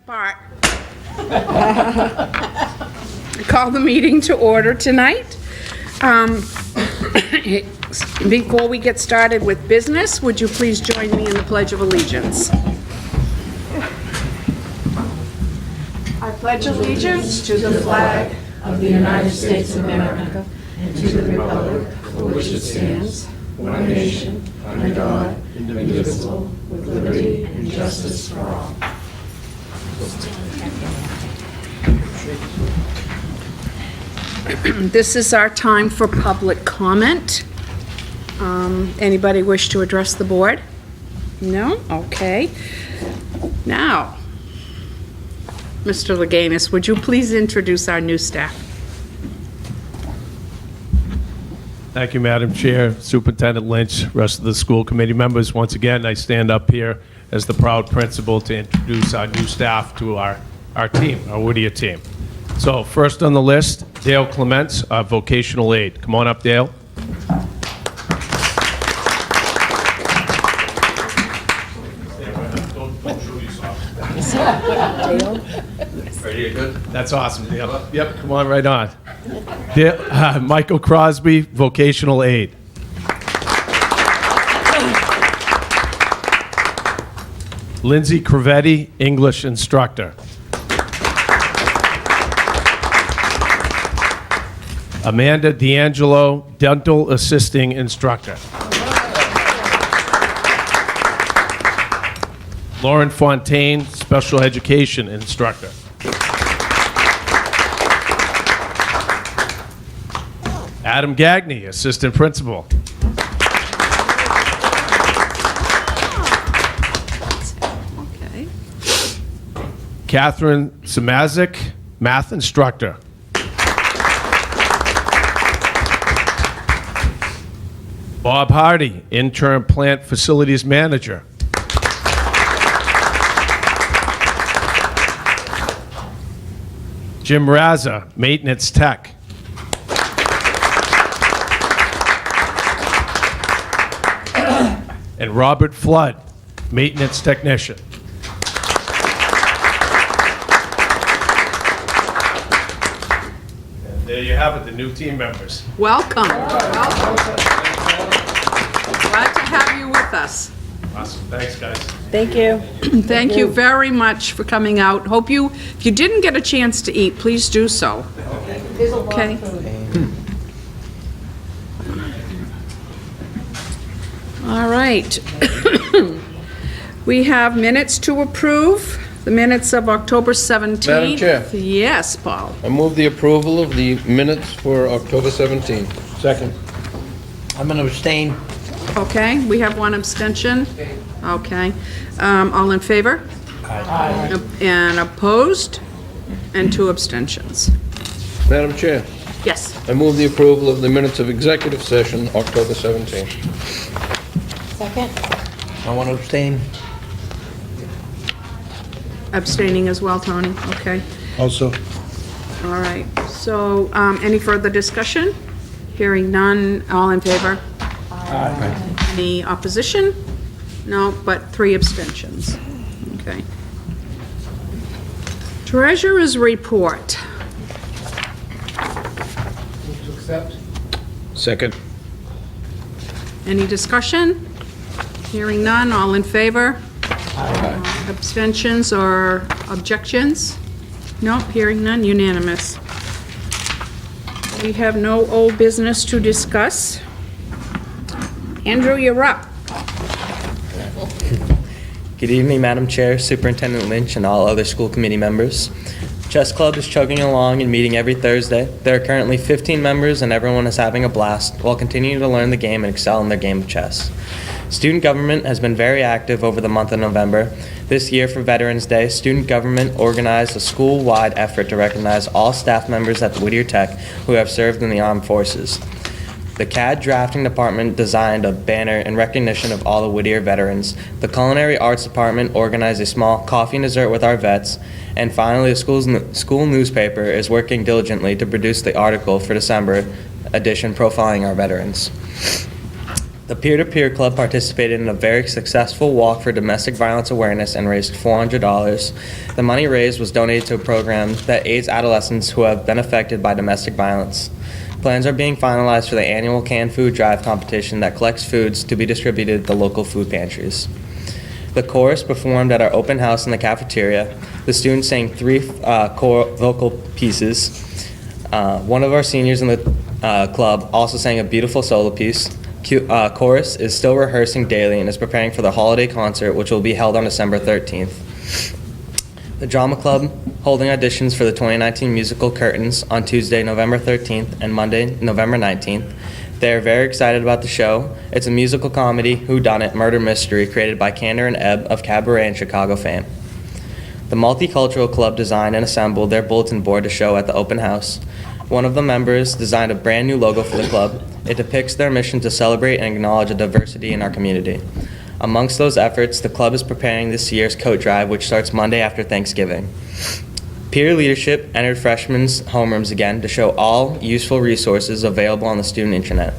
Bart. Call the meeting to order tonight. Before we get started with business, would you please join me in the Pledge of Allegiance? I pledge allegiance to the flag of the United States of America and to the republic for which it stands, one nation, under God, indivisible, with liberty and justice for all. This is our time for public comment. Anybody wish to address the board? No? Okay. Now, Mr. Leganis, would you please introduce our new staff? Thank you, Madam Chair, Superintendent Lynch, rest of the school committee members. Once again, I stand up here as the proud principal to introduce our new staff to our team, our Whittier team. So first on the list, Dale Clements, our vocational aide. Come on up, Dale. Ready to good? That's awesome, Dale. Yep, come on right on. Dale, Michael Crosby, vocational aide. Lindsay Crevetti, English instructor. Amanda D'Angelo, dental assisting instructor. Lauren Fontaine, special education instructor. Adam Gagney, assistant principal. Okay. Catherine Samazik, math instructor. Bob Hardy, intern plant facilities manager. Jim Raza, maintenance tech. And Robert Flood, maintenance technician. And there you have it, the new team members. Welcome. Welcome. Glad to have you with us. Awesome, thanks, guys. Thank you. Thank you very much for coming out. Hope you, if you didn't get a chance to eat, please do so. Okay. All right. We have minutes to approve. The minutes of October 17th. Madam Chair. Yes, Paul. I move the approval of the minutes for October 17th. Second. I'm going to abstain. Okay, we have one abstention. Okay. All in favor? Aye. And opposed? And 2 abstentions. Madam Chair, Yes. I move the approval of the minutes of executive session, October 17th. Second? I want to abstain. Abstaining as well, Tony? Okay. Also. All right. So, any further discussion? Hearing none. All in favor? Aye. Any opposition? No, but 3 abstentions. Okay. Treasurer's report. Second. Any discussion? Hearing none. All in favor? Aye. Abstentions or objections? No, hearing none, unanimous. We have no old business to discuss. Andrew, you're up. Good evening, Madam Chair, Superintendent Lynch, and all other school committee members. Chess Club is chugging along and meeting every Thursday. There are currently 15 members and everyone is having a blast while continuing to learn the game and excel in their game of chess. Student government has been very active over the month of November. This year for Veterans Day, student government organized a school-wide effort to recognize all staff members at the Whittier Tech who have served in the armed forces. The CAD drafting department designed a banner in recognition of all the Whittier veterans. The culinary arts department organized a small coffee and dessert with our vets. And finally, the school newspaper is working diligently to produce the article for December edition profiling our veterans. The peer-to-peer club participated in a very successful walk for domestic violence awareness and raised $400. The money raised was donated to a program that aids adolescents who have been affected by domestic violence. Plans are being finalized for the annual canned food drive competition that collects foods to be distributed at the local food pantries. The chorus performed at our open house in the cafeteria. The students sang 3 vocal pieces. One of our seniors in the club also sang a beautiful solo piece. Chorus is still rehearsing daily and is preparing for the holiday concert, which will be held on December 13th. The Drama Club holding auditions for the 2019 musical Curtains on Tuesday, November 13th and Monday, November 19th. They are very excited about the show. It's a musical comedy, whodunit, murder mystery created by Kander and Ebb of Cabaret and Chicago fame. The Multicultural Club designed and assembled their bulletin board to show at the open house. One of the members designed a brand new logo for the club. It depicts their mission to celebrate and acknowledge the diversity in our community. Amongst those efforts, the club is preparing this year's coat drive, which starts Monday after Thanksgiving. Peer leadership entered freshmen's homerooms again to show all useful resources available on the student intranet.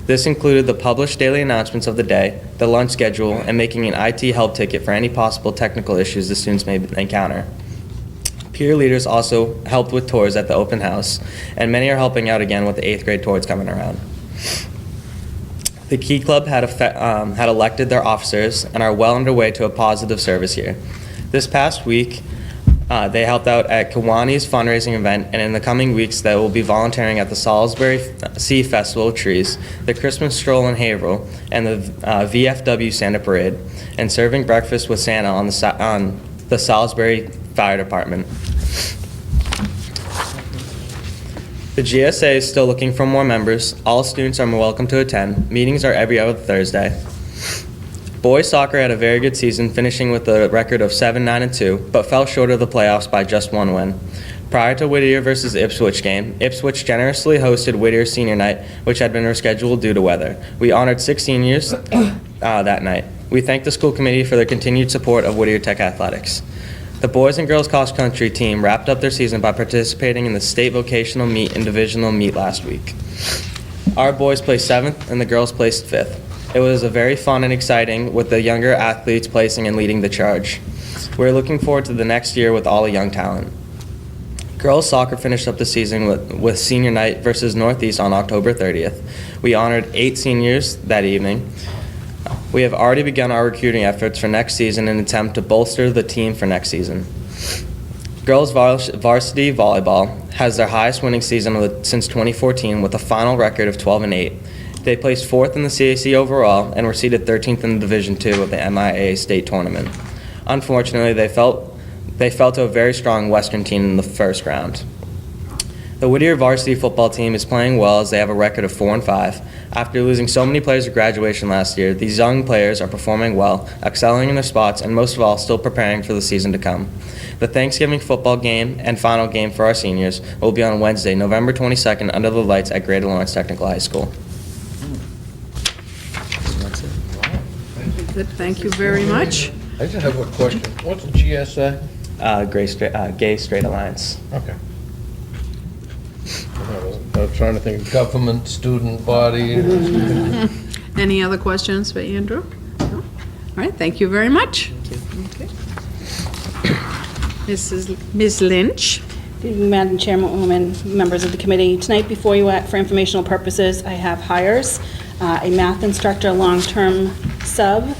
This included the published daily announcements of the day, the lunch schedule, and making an IT help ticket for any possible technical issues the students may encounter. Peer leaders also helped with tours at the open house, and many are helping out again with the 8th grade tours coming around. The Key Club had elected their officers and are well underway to a positive service year. This past week, they helped out at Kiwani's fundraising event, and in the coming weeks they will be volunteering at the Salisbury Sea Festival of Trees, the Christmas Stroll in Haverhill, and the VFW Santa Parade, and serving breakfast with Santa on the Salisbury Fire Department. The GSA is still looking for more members. All students are welcome to attend. Meetings are every other Thursday. Boys soccer had a very good season, finishing with a record of 7-9-2, but fell short of the playoffs by just 1 win. Prior to Whittier versus Ipswich game, Ipswich generously hosted Whittier Senior Night, which had been rescheduled due to weather. We honored 6 seniors that night. We thank the school committee for their continued support of Whittier Tech Athletics. The boys and girls cross country team wrapped up their season by participating in the state vocational meet and divisional meet last week. Our boys placed 7th and the girls placed 5th. It was a very fun and exciting, with the younger athletes placing and leading the charge. We're looking forward to the next year with all the young talent. Girls soccer finished up the season with senior night versus Northeast on October 30th. We honored 8 seniors that evening. We have already begun our recruiting efforts for next season in an attempt to bolster the team for next season. Girls varsity volleyball has their highest winning season since 2014 with a final record of 12-8. They placed 4th in the CAC overall and were seeded 13th in Division II of the MIA state tournament. Unfortunately, they fell to a very strong Western team in the first round. The Whittier varsity football team is playing well as they have a record of 4-5. After losing so many players at graduation last year, these young players are performing well, excelling in their spots, and most of all, still preparing for the season to come. The Thanksgiving football game and final game for our seniors will be on Wednesday, November 22nd, under the lights at Greater Lawrence Technical High School. Good, thank you very much. I just have a question. What's the GSA? Gay Straight Alliance. Okay. I was trying to think of government, student body. Any other questions for Andrew? No? All right, thank you very much. Okay. Ms. Lynch. Good evening, Madam Chairwoman, members of the committee. Tonight before you, for informational purposes, I have hires, a math instructor, long-term sub,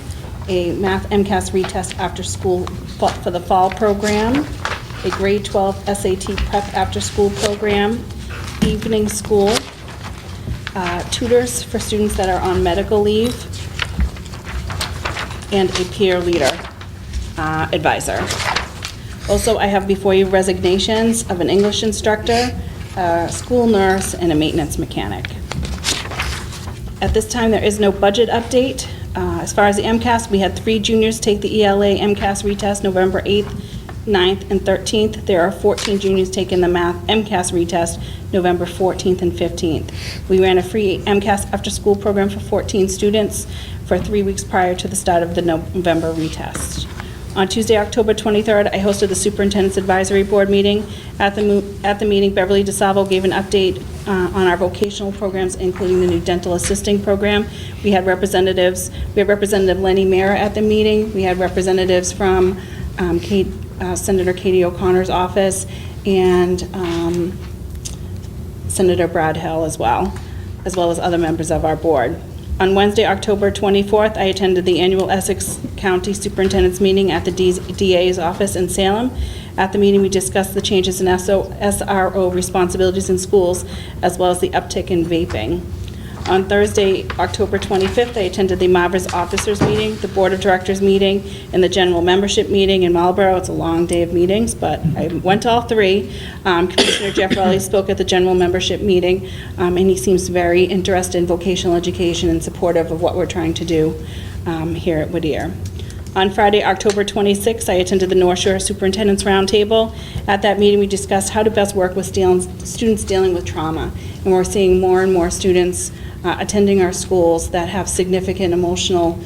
a math MCAS retest after school for the fall program, a grade 12 SAT prep after school program, evening school, tutors for students that are on medical leave, and a peer leader advisor. Also, I have before you resignations of an English instructor, a school nurse, and a maintenance mechanic. At this time, there is no budget update. As far as the MCAS, we had 3 juniors take the ELA MCAS retest November 8th, 9th, and 13th. There are 14 juniors taking the math MCAS retest November 14th and 15th. We ran a free MCAS after-school program for 14 students for 3 weeks prior to the start of the November retest. On Tuesday, October 23rd, I hosted the Superintendent's Advisory Board meeting. At the meeting, Beverly DeSalvo gave an update on our vocational programs, including the new dental assisting program. We had Representative Lenny Mara at the meeting. We had representatives from Senator Katie O'Connor's office and Senator Brad Hill as well as other members of our board. On Wednesday, October 24th, I attended the annual Essex County Superintendent's meeting at the DA's office in Salem. At the meeting, we discussed the changes in SRO responsibilities in schools, as well as the uptick in vaping. On Thursday, October 25th, I attended the Marvis Officers Meeting, the Board of Directors meeting, and the General Membership meeting in Marlborough. It's a long day of meetings, but I went to all three. Commissioner Jeff Rowley spoke at the General Membership meeting, and he seems very interested in vocational education and supportive of what we're trying to do here at Whittier. On Friday, October 26th, I attended the North Shore Superintendent's Roundtable. At that meeting, we discussed how to best work with students dealing with trauma, and we're seeing more and more students attending our schools that have significant emotional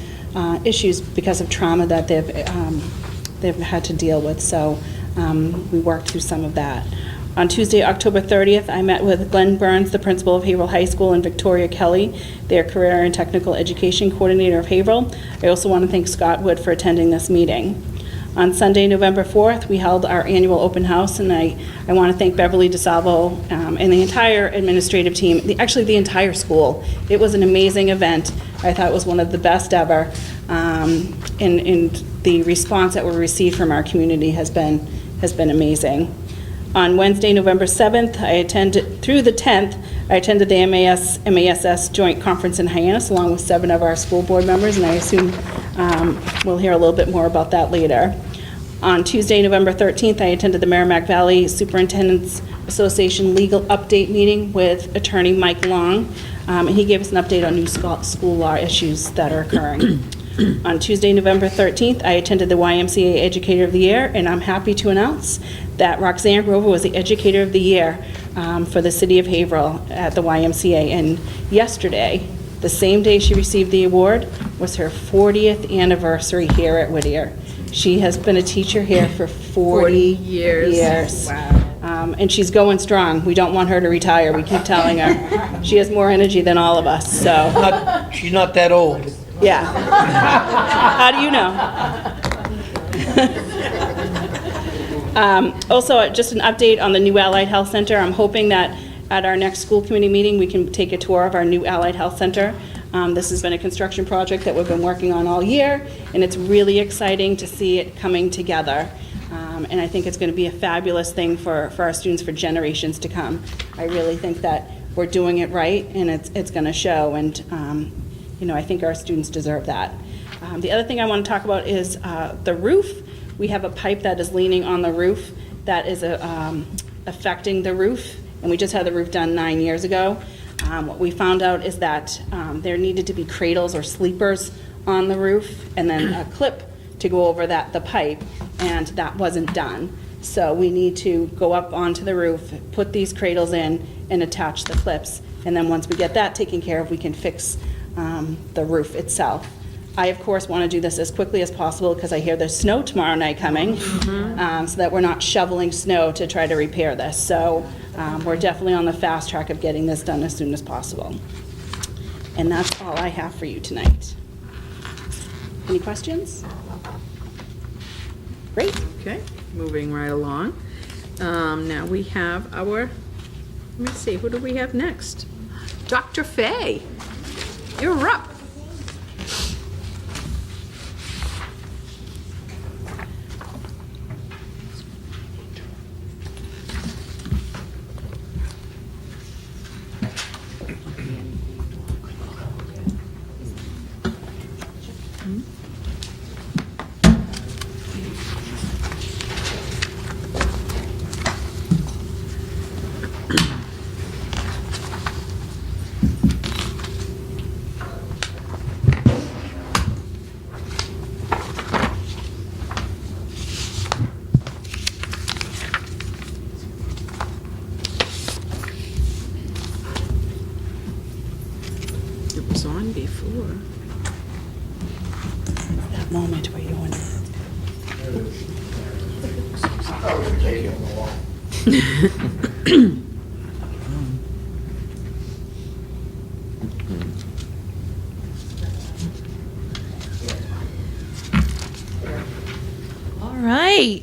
issues because of trauma that they've had to deal with. So we worked through some of that. On Tuesday, October 30th, I met with Glenn Burns, the principal of Haverhill High School, and Victoria Kelly, their career and technical education coordinator of Haverhill. I also want to thank Scott Wood for attending this meeting. On Sunday, November 4th, we held our annual open house, and I want to thank Beverly DeSalvo and the entire administrative team, actually the entire school. It was an amazing event. I thought it was one of the best ever, and the response that we received from our community has been amazing. On Wednesday, November 7th, through the 10th, I attended the MASS Joint Conference in Hyannis, along with 7 of our school board members, and I assume we'll hear a little bit more about that later. On Tuesday, November 13th, I attended the Merrimack Valley Superintendent's Association Legal Update meeting with Attorney Mike Long, and he gave us an update on new school law issues that are occurring. On Tuesday, November 13th, I attended the YMCA Educator of the Year, and I'm happy to announce that Roxanne Grover was the Educator of the Year for the City of Haverhill at the YMCA. And yesterday, the same day she received the award, was her 40th anniversary here at Whittier. She has been a teacher here for 40 years. Wow. And she's going strong. We don't want her to retire. We keep telling her. She has more energy than all of us, so. She's not that old. Yeah. How do you know? Also, just an update on the new Allied Health Center. I'm hoping that at our next school committee meeting, we can take a tour of our new Allied Health Center. This has been a construction project that we've been working on all year, and it's really exciting to see it coming together. And I think it's going to be a fabulous thing for our students for generations to come. I really think that we're doing it right, and it's going to show, and I think our students deserve that. The other thing I want to talk about is the roof. We have a pipe that is leaning on the roof that is affecting the roof, and we just had the roof done 9 years ago. What we found out is that there needed to be cradles or sleepers on the roof, and then a clip to go over the pipe, and that wasn't done. So we need to go up onto the roof, put these cradles in, and attach the clips. And then once we get that taken care of, we can fix the roof itself. I, of course, want to do this as quickly as possible because I hear there's snow tomorrow night coming, so that we're not shoveling snow to try to repair this. So we're definitely on the fast track of getting this done as soon as possible. And that's all I have for you tonight. Any questions? Great. Okay, moving right along. Now we have let me see, who do we have next? Dr. Fay, you're up. It was on before. That moment where you want to All right.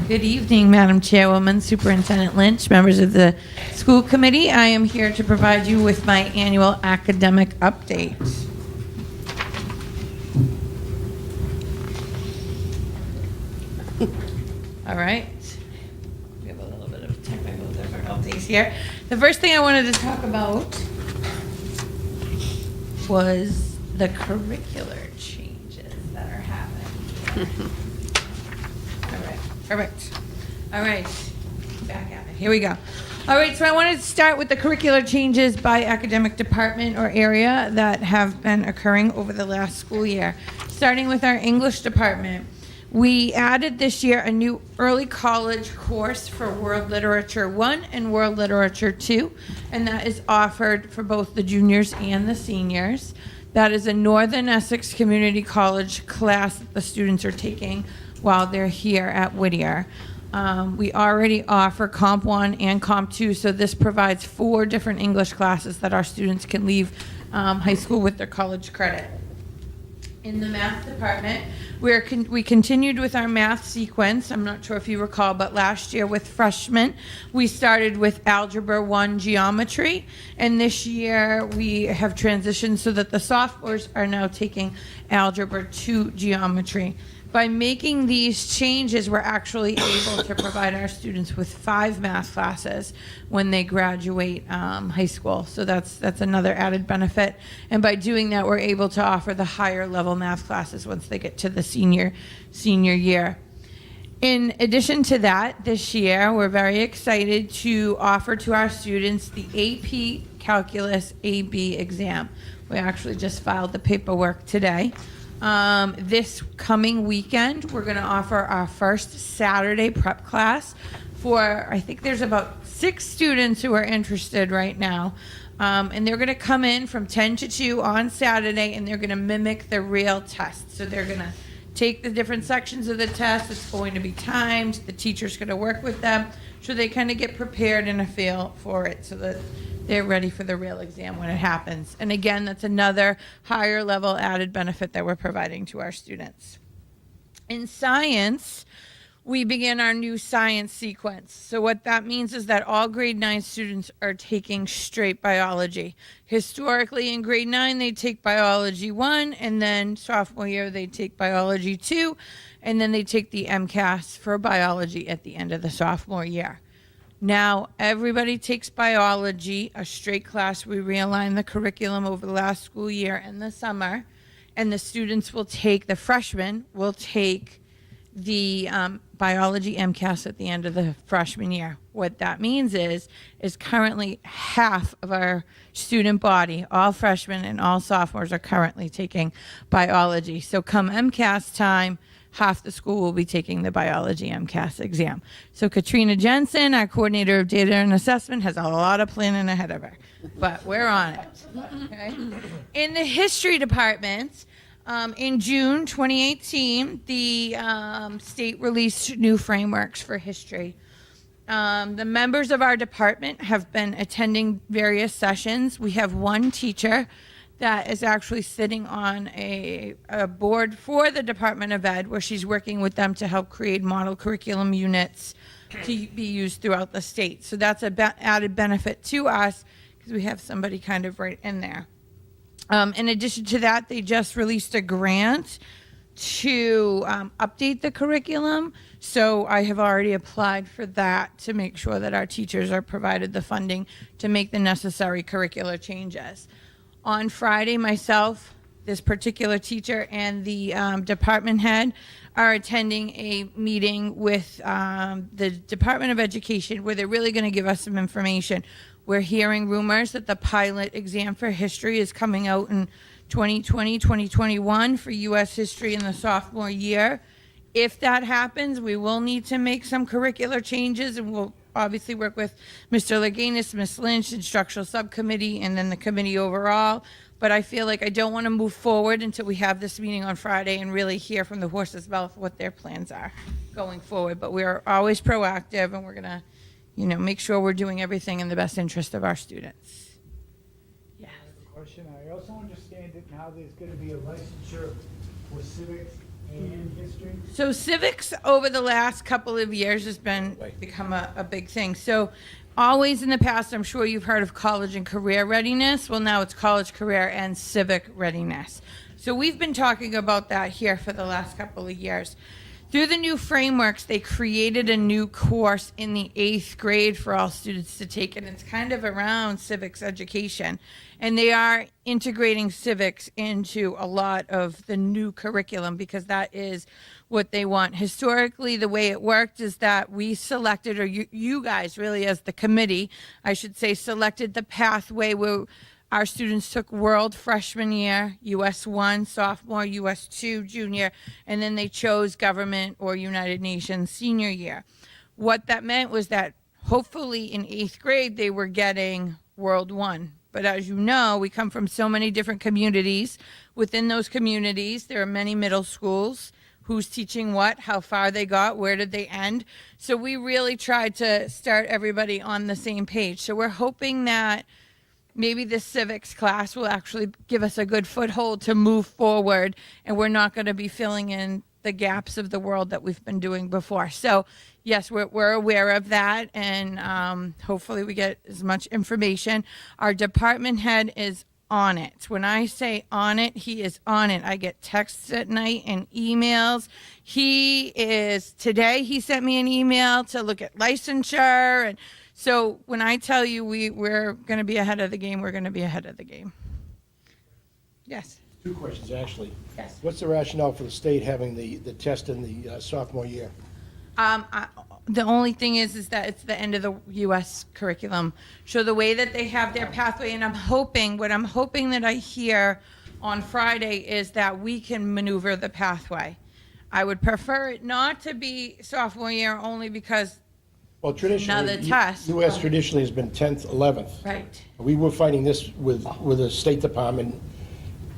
Good evening, Madam Chairwoman, Superintendent Lynch, members of the school committee. I am here to provide you with my annual academic update. All right. We have a little bit of technical difficulties here. The first thing I wanted to talk about was the curricular changes that are happening. All right, perfect. All right, back at it. Here we go. All right, so I wanted to start with the curricular changes by academic department or area that have been occurring over the last school year. Starting with our English department. We added this year a new early college course for World Literature 1 and World Literature 2, and that is offered for both the juniors and the seniors. That is a Northern Essex Community College class that the students are taking while they're here at Whittier. We already offer Comp 1 and Comp 2, so this provides 4 different English classes that our students can leave high school with their college credit. In the math department, we continued with our math sequence. I'm not sure if you recall, but last year with freshmen, we started with Algebra 1 geometry, and this year we have transitioned so that the sophomores are now taking Algebra 2 geometry. By making these changes, we're actually able to provide our students with 5 math classes when they graduate high school. So that's another added benefit. And by doing that, we're able to offer the higher level math classes once they get to the senior year. In addition to that, this year, we're very excited to offer to our students the AP Calculus AB exam. We actually just filed the paperwork today. This coming weekend, we're going to offer our first Saturday prep class for, I think there's about 6 students who are interested right now. And they're going to come in from 10 to 2 on Saturday, and they're going to mimic the real test. So they're going to take the different sections of the test. It's going to be timed. The teacher's going to work with them so they kind of get prepared and a feel for it so that they're ready for the real exam when it happens. And again, that's another higher level added benefit that we're providing to our students. In science, we begin our new science sequence. So what that means is that all grade 9 students are taking straight biology. Historically, in grade 9, they take biology 1, and then sophomore year, they take biology 2, and then they take the MCAS for biology at the end of the sophomore year. Now, everybody takes biology, a straight class. We realigned the curriculum over the last school year and the summer, and the students will take, the freshmen will take the biology MCAS at the end of the freshman year. What that means is currently half of our student body, all freshmen and all sophomores, are currently taking biology. So come MCAS time, half the school will be taking the biology MCAS exam. So Katrina Jensen, our coordinator of data and assessment, has a lot of planning ahead of her, but we're on it. Okay. In the history department, in June 2018, the state released new frameworks for history. The members of our department have been attending various sessions. We have one teacher that is actually sitting on a board for the Department of Ed, where she's working with them to help create model curriculum units to be used throughout the state. So that's an added benefit to us because we have somebody kind of right in there. In addition to that, they just released a grant to update the curriculum. So I have already applied for that to make sure that our teachers are provided the funding to make the necessary curricular changes. On Friday, myself, this particular teacher, and the department head are attending a meeting with the Department of Education where they're really going to give us some information. We're hearing rumors that the pilot exam for history is coming out in 2020, 2021 for U.S. history in the sophomore year. If that happens, we will need to make some curricular changes, and we'll obviously work with Mr. Leganis, Ms. Lynch, instructional subcommittee, and then the committee overall. but I feel like I don't want to move forward until we have this meeting on Friday and really hear from the horse's mouth what their plans are going forward. But we're always proactive, and we're going to, make sure we're doing everything in the best interest of our students. Yes. I have a question. I also understand that now there's going to be a licensure for civics and history. So civics over the last couple of years has become a big thing. So always in the past, I'm sure you've heard of college and career readiness. Well, now it's college, career, and civic readiness. So we've been talking about that here for the last couple of years. Through the new frameworks, they created a new course in the 8th grade for all students to take, and it's kind of around civics education. And they are integrating civics into a lot of the new curriculum because that is what they want. Historically, the way it worked is that we selected, or you guys really as the committee, I should say, selected the pathway where our students took World Freshman Year, US 1, Sophomore, US 2, Junior, and then they chose Government or United Nations Senior Year. What that meant was that hopefully in 8th grade they were getting World 1. But as you know, we come from so many different communities. Within those communities, there are many middle schools. Who's teaching what, how far they got, where did they end. So we really tried to start everybody on the same page. So we're hoping that maybe this civics class will actually give us a good foothold to move forward, and we're not going to be filling in the gaps of the world that we've been doing before. So yes, we're aware of that, and hopefully we get as much information. Our department head is on it. When I say on it, he is on it. I get texts at night and emails. Today he sent me an email to look at licensure, and so when I tell you we're going to be ahead of the game, we're going to be ahead of the game. Yes. Two questions, actually. Yes. What's the rationale for the state having the test in the sophomore year? The only thing is that it's the end of the U.S. curriculum. So the way that they have their pathway, and what I'm hoping that I hear on Friday is that we can maneuver the pathway. I would prefer it not to be sophomore year only because Well, traditionally, Another test. U.S. traditionally has been 10th, 11th. right. We were fighting this with the State Department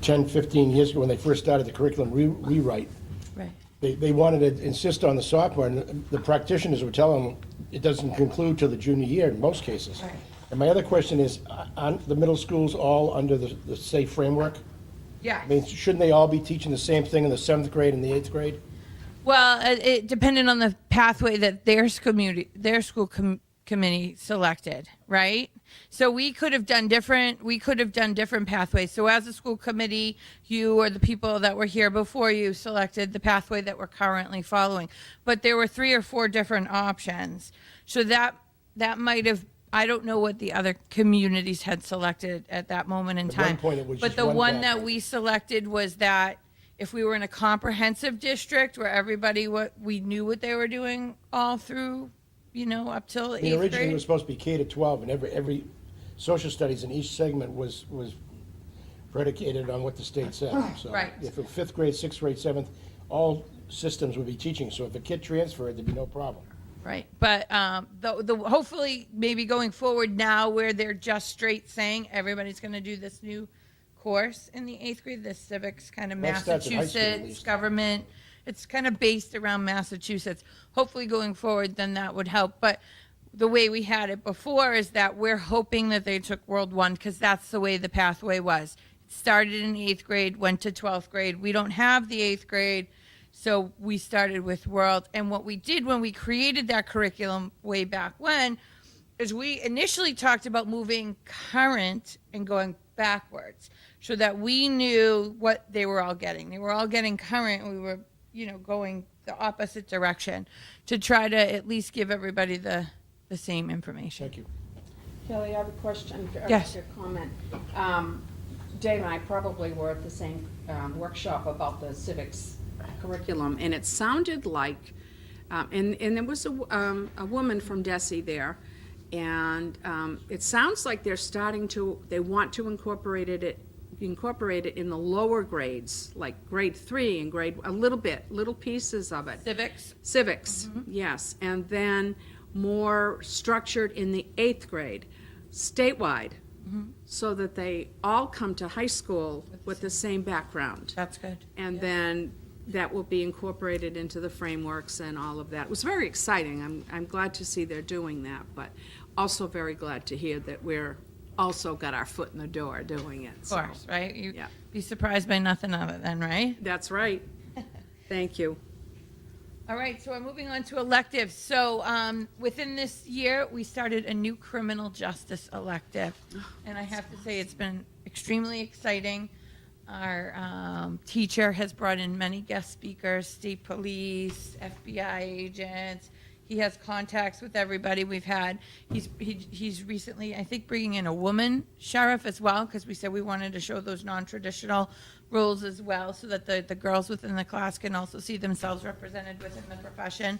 10, 15 years ago when they first started the curriculum rewrite. Right. They wanted to insist on the sophomore, and the practitioners were telling them it doesn't conclude till the junior year in most cases. Right. And my other question is, aren't the middle schools all under the SAFE framework? Yeah. I mean, shouldn't they all be teaching the same thing in the 7th grade and the 8th grade? Well, it depended on the pathway that their school committee selected, right? So we could have done different pathways. So as a school committee, you or the people that were here before you selected the pathway that we're currently following. But there were 3 or 4 different options. So that might have, I don't know what the other communities had selected at that moment in At one time. point, it was But just the one one that pathway. we selected was that if we were in a comprehensive district where everybody we knew what they were doing all through, up till 8th I mean, originally it grade. was supposed to be K to 12, and every social studies in each segment was predicated on what the state said. So Right. if it 5th grade, 6th grade, 7th, all systems would be teaching. So if a kid transferred, there'd be no problem. Right, but hopefully maybe going forward now where they're just straight saying everybody's going to do this new course in the 8th grade, the civics kind of That starts in high school, at Massachusetts least. government. It's kind of based around Massachusetts. Hopefully going forward, then that would help. But the way we had it before is that we're hoping that they took World 1 because that's the way the pathway was. It started in 8th grade, went to 12th grade. We don't have the 8th grade, so we started with World. And what we did when we created that curriculum way back when is we initially talked about moving current and going backwards so that we knew what they were all getting. They were all getting current, and we were, going the opposite direction to try to at least give everybody the same information. Thank you. Kelly, I have a question, Yes. a comment. Dave and I probably were at the same workshop about the civics curriculum, and it sounded like, and there was a woman from DESE there, and it sounds like they want to incorporate it in the lower grades, like grade 3 and little pieces of it. Civics. Yes, and then more structured in the 8th grade, statewide. so that they all come to high school with the same background. That's good. And then that will be incorporated into the frameworks and all of that. It was very exciting. I'm glad to see they're doing that, but also very glad to hear that we're also got our foot in the door doing it. Of course, right? You Yeah. be surprised by nothing of it then, right? That's right. Thank you. All right, so we're moving on to electives. So within this year, we started a new criminal justice elective. And I have to say, it's been extremely exciting. Our teacher has brought in many guest speakers, state police, FBI agents. He has contacts with everybody we've had. He's recently, I think, bringing in a woman sheriff as well, because we said we wanted to show those non-traditional roles as well, so that the girls within the class can also see themselves represented within the profession.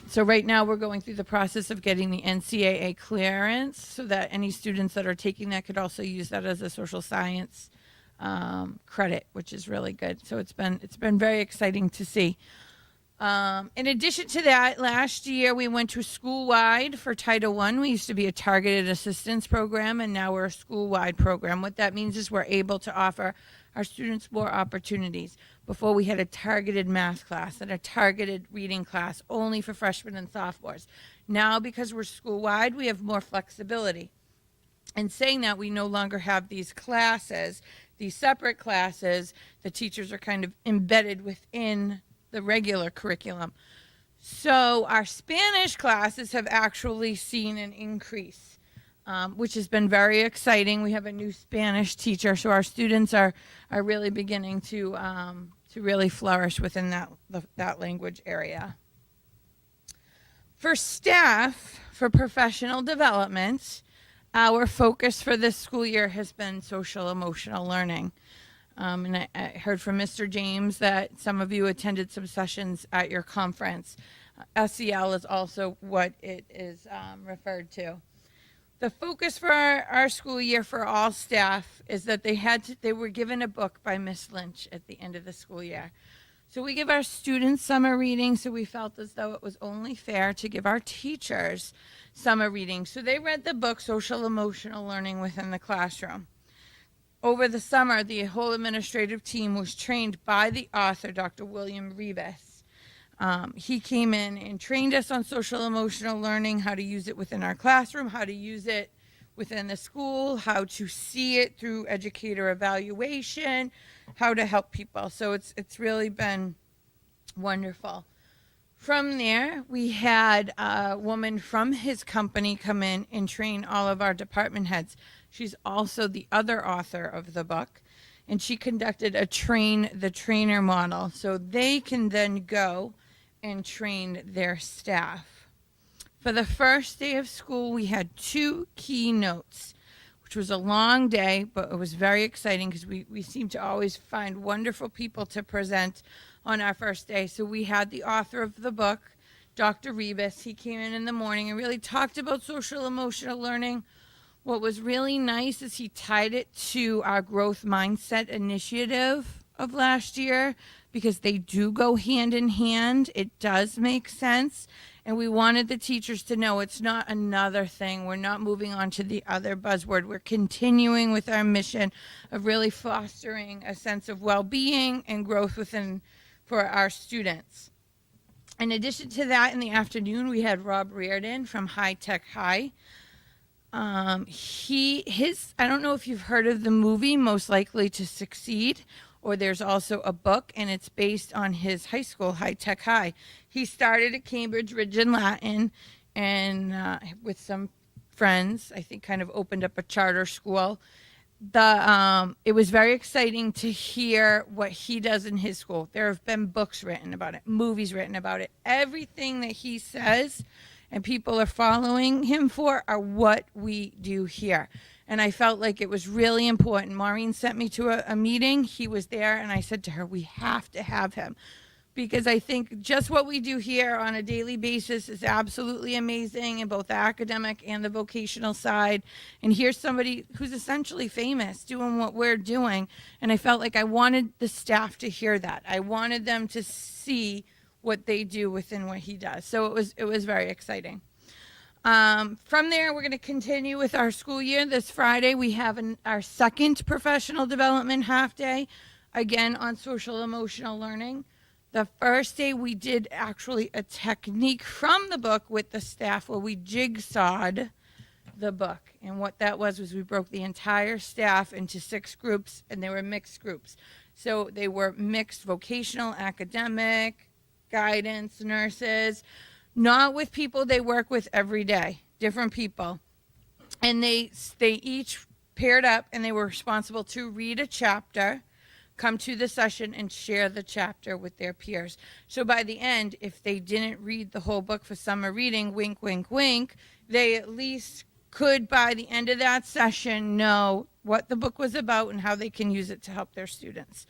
So right now, we're going through the process of getting the NCAA clearance, so that any students that are taking that could also use that as a social science credit, which is really good. So it's been very exciting to see. In addition to that, last year we went to school-wide for Title I. We used to be a targeted assistance program, and now we're a school-wide program. What that means is we're able to offer our students more opportunities. Before, we had a targeted math class and a targeted reading class only for freshmen and sophomores. Now, because we're school-wide, we have more flexibility. And saying that, we no longer have these classes, these separate classes. The teachers are kind of embedded within the regular curriculum. So our Spanish classes have actually seen an increase, which has been very exciting. We have a new Spanish teacher, so our students are really beginning to really flourish within that language area. For staff, for professional development, our focus for this school year has been social emotional learning. And I heard from Mr. James that some of you attended some sessions at your conference. SEL is also what it is referred to. The focus for our school year for all staff is that they were given a book by Miss Lynch at the end of the school year. So we give our students summer reading, so we felt as though it was only fair to give our teachers summer reading. So they read the book, Social Emotional Learning Within the Classroom. Over the summer, the whole administrative team was trained by the author, Dr. William Rebus. He came in and trained us on social emotional learning, how to use it within our classroom, how to use it within the school, how to see it through educator evaluation, how to help people. So it's really been wonderful. From there, we had a woman from his company come in and train all of our department heads. She's also the other author of the book, and she conducted a train the trainer model, so they can then go and train their staff. For the first day of school, we had 2 keynotes, which was a long day, but it was very exciting because we seem to always find wonderful people to present on our first day. So we had the author of the book, Dr. Rebus. He came in the morning and really talked about social emotional learning. What was really nice is he tied it to our growth mindset initiative of last year, because they do go hand in hand. It does make sense. And we wanted the teachers to know it's not another thing. We're not moving on to the other buzzword. We're continuing with our mission of really fostering a sense of well-being and growth within for our students. In addition to that, in the afternoon, we had Rob Reardon from High Tech High. I don't know if you've heard of the movie Most Likely to Succeed, or there's also a book, and it's based on his high school, High Tech High. He started at Cambridge Ridge and Latin, and with some friends, I think kind of opened up a charter school. It was very exciting to hear what he does in his school. There have been books written about it, movies written about it. Everything that he says and people are following him for are what we do here. And I felt like it was really important. Maureen sent me to a meeting. He was there, and I said to her, we have to have him. Because I think just what we do here on a daily basis is absolutely amazing in both the academic and the vocational side. And here's somebody who's essentially famous doing what we're doing. And I felt like I wanted the staff to hear that. I wanted them to see what they do within what he does. So it was very exciting. From there, we're going to continue with our school year. This Friday, we have our second professional development half day, again on social emotional learning. The first day, we did actually a technique from the book with the staff where we jigsawed the book. And what that was we broke the entire staff into 6 groups, and they were mixed groups. So they were mixed vocational, academic, guidance, nurses, not with people they work with every day, different people. And they each paired up, and they were responsible to read a chapter, come to the session, and share the chapter with their peers. So by the end, if they didn't read the whole book for summer reading, wink, wink, wink, they at least could, by the end of that session, know what the book was about and how they can use it to help their students.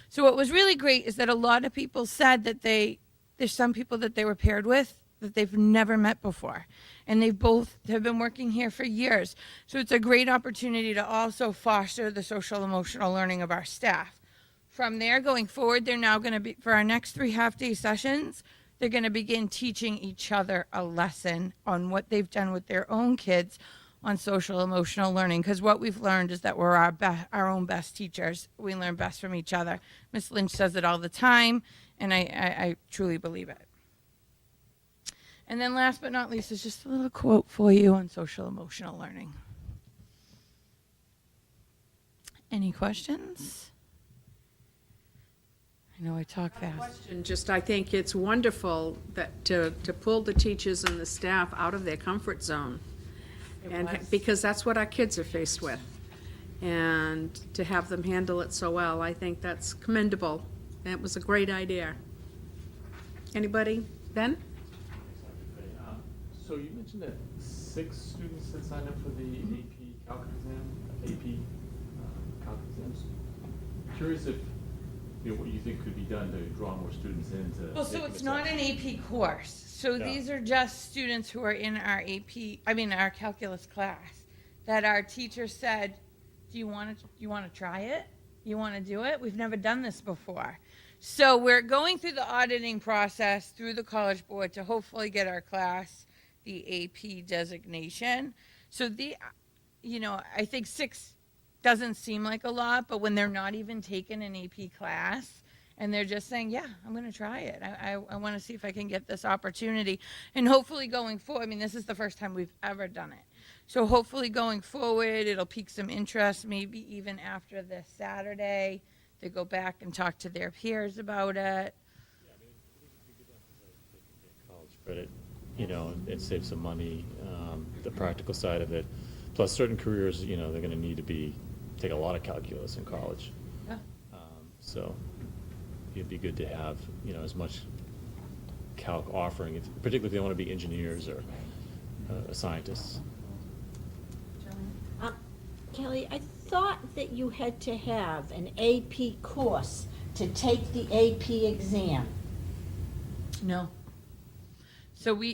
So what was really great is that a lot of people said that there's some people that they were paired with that they've never met before. And they both have been working here for years. So it's a great opportunity to also foster the social emotional learning of our staff. From there, going forward, they're now going to be, for our next 3 half-day sessions, they're going to begin teaching each other a lesson on what they've done with their own kids on social emotional learning. Because what we've learned is that we're our own best teachers. We learn best from each other. Miss Lynch says it all the time, and I truly believe it. And then last but not least is just a little quote for you on social emotional learning. Any questions? I know I talk fast. Question, just I think it's wonderful that to pull the teachers and the staff out of their comfort zone. Because that's what our kids are faced with. And to have them handle it so well, I think that's commendable. That was a great idea. Anybody? Ben? So you mentioned that 6 students had signed up for the AP Calc exam, Calc exams. Curious if, what you think could be done to draw more students into. Well, so it's not an AP course. So these are just students who are in our our calculus class that our teacher said, do you want to try it? You want to do it? We've never done this before. So we're going through the auditing process through the College Board to hopefully get our class the AP designation. So I think 6 doesn't seem like a lot, but when they're not even taking an AP class and they're just saying, yeah, I'm going to try it. I want to see if I can get this opportunity. And hopefully going forward, this is the first time we've ever done it. So hopefully going forward, it'll pique some interest, maybe even after this Saturday, they go back and talk to their peers about it. College credit, and save some money, the practical side of it. Plus certain careers, they're going to need to take a lot of calculus in college. Yeah. So it'd be good to have, as much calc offering, particularly if they want to be engineers or scientists. Kelly, I thought that you had to have an AP course to take the AP exam. No. So we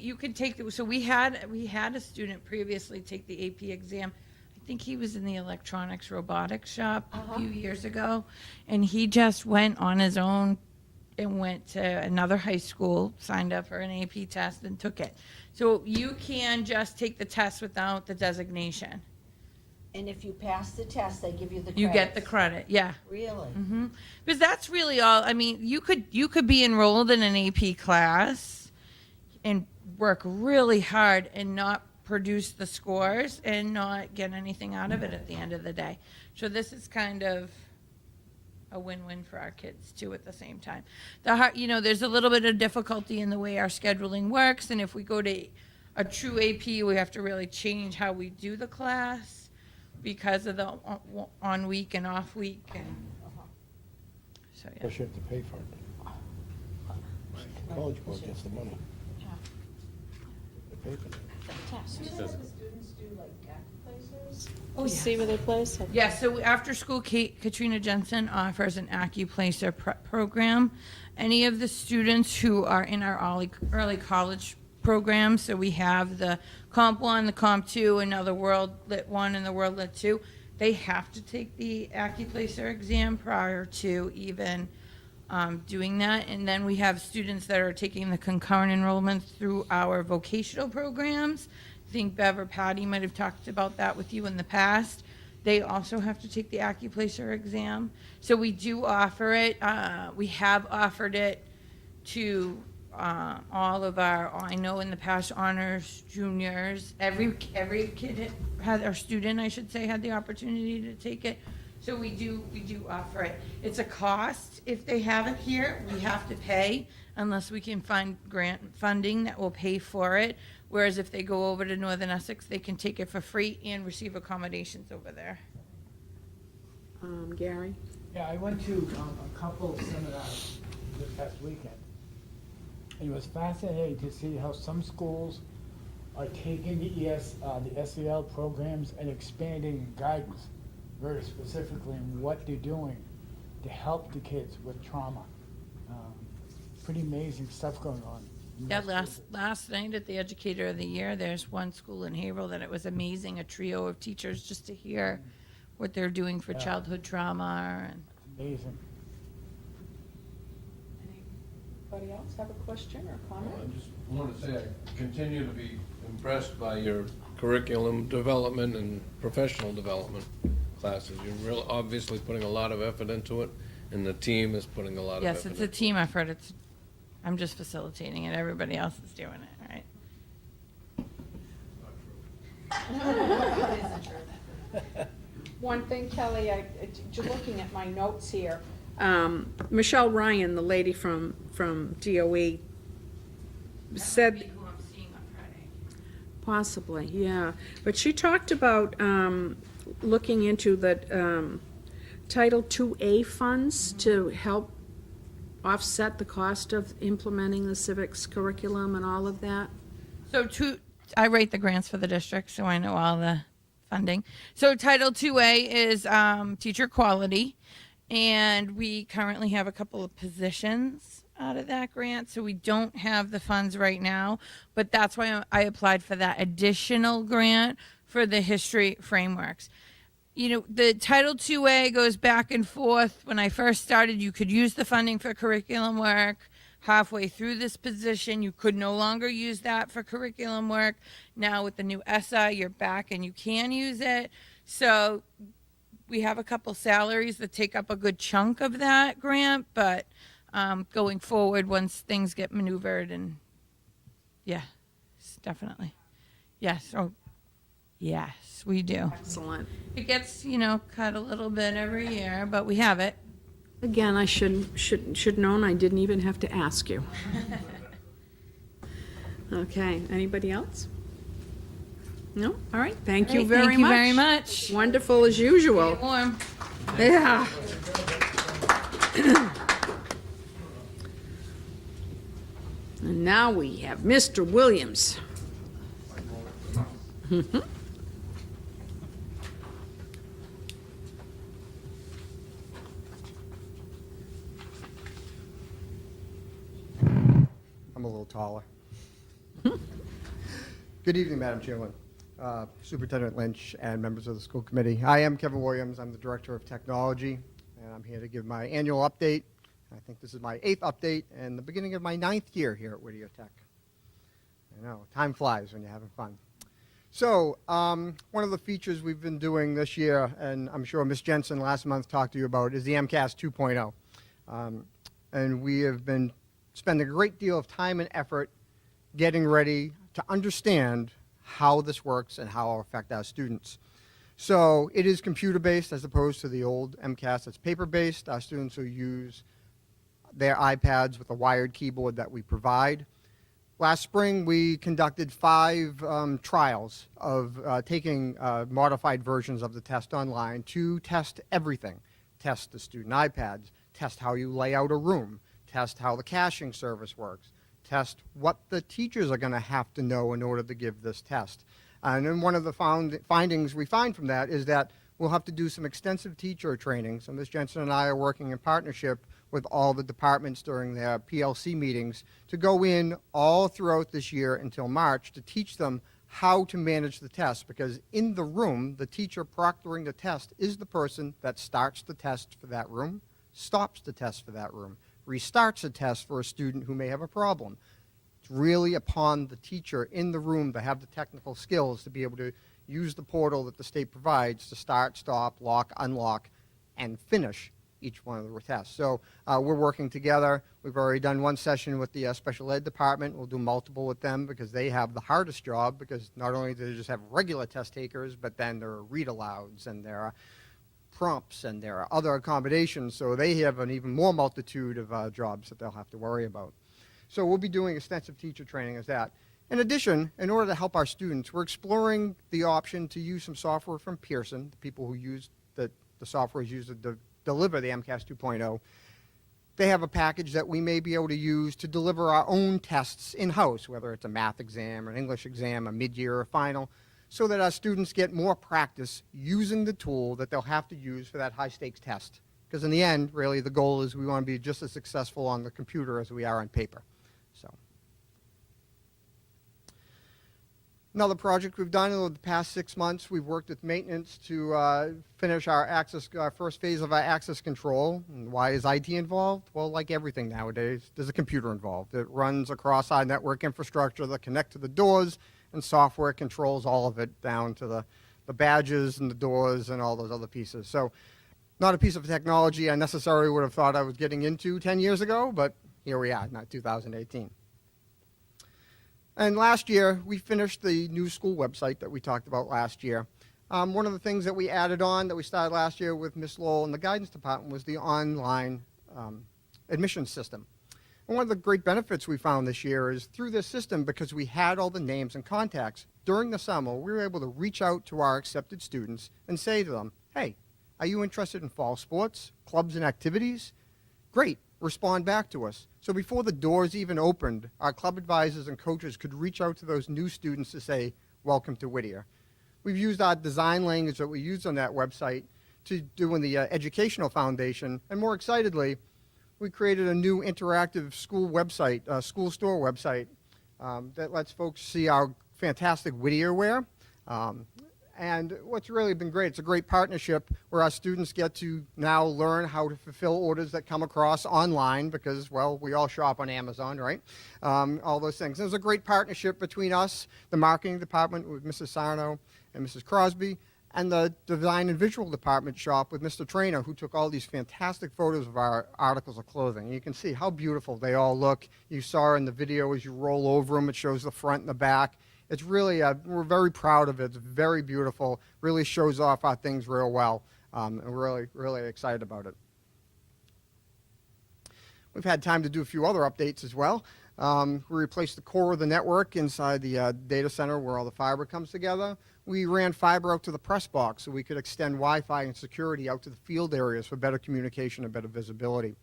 had a student previously take the AP exam. I think he was in the electronics robotics shop a few years ago, and he just went on his own and went to another high school, signed up for an AP test, and took it. So you can just take the test without the designation. And if you pass the test, they give you the credit. You get the credit, yeah. Really? Mm-hmm. Because that's really all. You could be enrolled in an AP class and work really hard and not produce the scores and not get anything out of it at the end of the day. So this is kind of a win-win for our kids too at the same time. There's a little bit of difficulty in the way our scheduling works, and if we go to a true AP, we have to really change how we do the class because of the on week and off week. And so yeah. Plus you have to pay for it. The College Board gets the money. They pay for it. See where they place? Yeah, so after school, Katrina Jensen offers an Acuplacer prep program. Any of the students who are in our early college program, so we have the Comp 1, the Comp 2, and now the World Lit 1 and the World Lit 2, they have to take the Acuplacer exam prior to even doing that. And then we have students that are taking the concurrent enrollment through our vocational programs. think Bev or Patty might have talked about that with you in the past. They also have to take the AccuPlacer exam. So we do offer it. We have offered it to all of our, I know in the past, honors, juniors. Every kid had, or student, I should say, had the opportunity to take it. So we do offer it. It's a cost. If they have it here, we have to pay unless we can find grant funding that will pay for it. Whereas if they go over to Northern Essex, they can take it for free and receive accommodations over there. Gary? Yeah, I went to a couple seminars this past weekend. It was fascinating to see how some schools are taking the SEL programs and expanding guidance very specifically in what they're doing to help the kids with trauma. Pretty amazing stuff going on. Yeah, last night at the Educator of the Year, there's one school in Haverhill that it was amazing, a trio of teachers just to hear what they're doing for childhood trauma. And Amazing. Anybody else have a question or comment? I just want to say I continue to be impressed by your curriculum development and professional development classes. You're real obviously putting a lot of effort into it, and the team is putting a lot of effort. yes, it's a team effort. I'm just facilitating it. Everybody else is doing it, right? One thing, Kelly, just looking at my notes here, Michelle Ryan, the lady from DOE, said. Who I'm seeing on Friday. Possibly, yeah. But she talked about looking into the Title IIA funds to help offset the cost of implementing the civics curriculum and all of that. So I write the grants for the district, so I know all the funding. So Title IIA is teacher quality, and we currently have a couple of positions out of that grant, so we don't have the funds right now, but that's why I applied for that additional grant for the history frameworks. You know, the Title IIA goes back and forth. When I first started, you could use the funding for curriculum work. Halfway through this position, you could no longer use that for curriculum work. Now with the new ESSA, you're back and you can use it. So we have a couple salaries that take up a good chunk of that grant, but going forward, once things get maneuvered, and yeah, definitely. Yes. Oh, yes, we do. Excellent. It gets, cut a little bit every year, but we have it. Again, I should known I didn't even have to ask you. Okay, anybody else? No? All right, thank you very much. Thank you very much. Wonderful as usual. Stay warm. Yeah. And now we have Mr. Williams. I'm a little taller. Good evening, Madam Chairman, Superintendent Lynch, and members of the school committee. I am Kevin Williams. I'm the Director of Technology, and I'm here to give my annual update. I think this is my 8th update and the beginning of my 9th year here at Whittier Tech. I know, time flies when you're having fun. So, one of the features we've been doing this year, and I'm sure Ms. Jensen last month talked to you about, is the MCAS 2.0. And we have been spending a great deal of time and effort getting ready to understand how this works and how it will affect our students. So it is computer-based as opposed to the old MCAS that's paper-based. Our students will use their iPads with a wired keyboard that we provide. Last spring, we conducted 5 trials of taking modified versions of the test online to test everything. Test the student iPads, test how you lay out a room, test how the caching service works, test what the teachers are going to have to know in order to give this test. And then one of the findings we find from that is that we'll have to do some extensive teacher training. So Ms. Jensen and I are working in partnership with all the departments during their PLC meetings to go in all throughout this year until March to teach them how to manage the test, because in the room, the teacher proctoring the test is the person that starts the test for that room, stops the test for that room, restarts a test for a student who may have a problem, It's really upon the teacher in the room to have the technical skills to be able to use the portal that the state provides to start, stop, lock, unlock, and finish each one of the tests. So we're working together. We've already done one session with the special ed department. We'll do multiple with them because they have the hardest job, because not only do they just have regular test takers, but then there are read alouds and there are prompts and there are other accommodations. So they have an even more multitude of jobs that they'll have to worry about. So we'll be doing extensive teacher training as that. In addition, in order to help our students, we're exploring the option to use some software from Pearson, the people who use the software is used to deliver the MCAS 2.0. They have a package that we may be able to use to deliver our own tests in-house, whether it's a math exam, an English exam, a mid-year or a final, so that our students get more practice using the tool that they'll have to use for that high-stakes test. Because in the end, really, the goal is we want to be just as successful on the computer as we are on paper. So, another project we've done over the past 6 months, we've worked with maintenance to finish our first phase of our access control. And why is IT involved? Well, like everything nowadays, there's a computer involved. It runs across our network infrastructure that connect to the doors, and software controls all of it down to the badges and the doors and all those other pieces. So, not a piece of technology I necessarily would have thought I was getting into 10 years ago, but here we are, not 2018. And last year, we finished the new school website that we talked about last year. One of the things that we added on that we started last year with Ms. Lowell and the guidance department was the online admissions system. And one of the great benefits we found this year is through this system, because we had all the names and contacts, during the summer, we were able to reach out to our accepted students and say to them, hey, are you interested in fall sports, clubs, and activities? Great. Respond back to us. So before the doors even opened, our club advisors and coaches could reach out to those new students to say, welcome to Whittier. We've used our design language that we used on that website to do in the educational foundation, and more excitedly, we created a new interactive school website, school store website, that lets folks see our fantastic Whittier wear. And what's really been great, it's a great partnership where our students get to now learn how to fulfill orders that come across online because, well, we all shop on Amazon, right? All those things. There's a great partnership between us, the marketing department with Mrs. Sarno and Mrs. Crosby, and the design and visual department shop with Mr. Trainer, who took all these fantastic photos of our articles of clothing. And you can see how beautiful they all look. You saw in the video as you roll over them, it shows the front and the back. It's really, we're very proud of it. It's very beautiful, really shows off our things real well, and we're really, really excited about it. We've had time to do a few other updates as well. We replaced the core of the network inside the data center where all the fiber comes together. We ran fiber out to the press box so we could extend Wi-Fi and security out to the field areas for better communication and better visibility.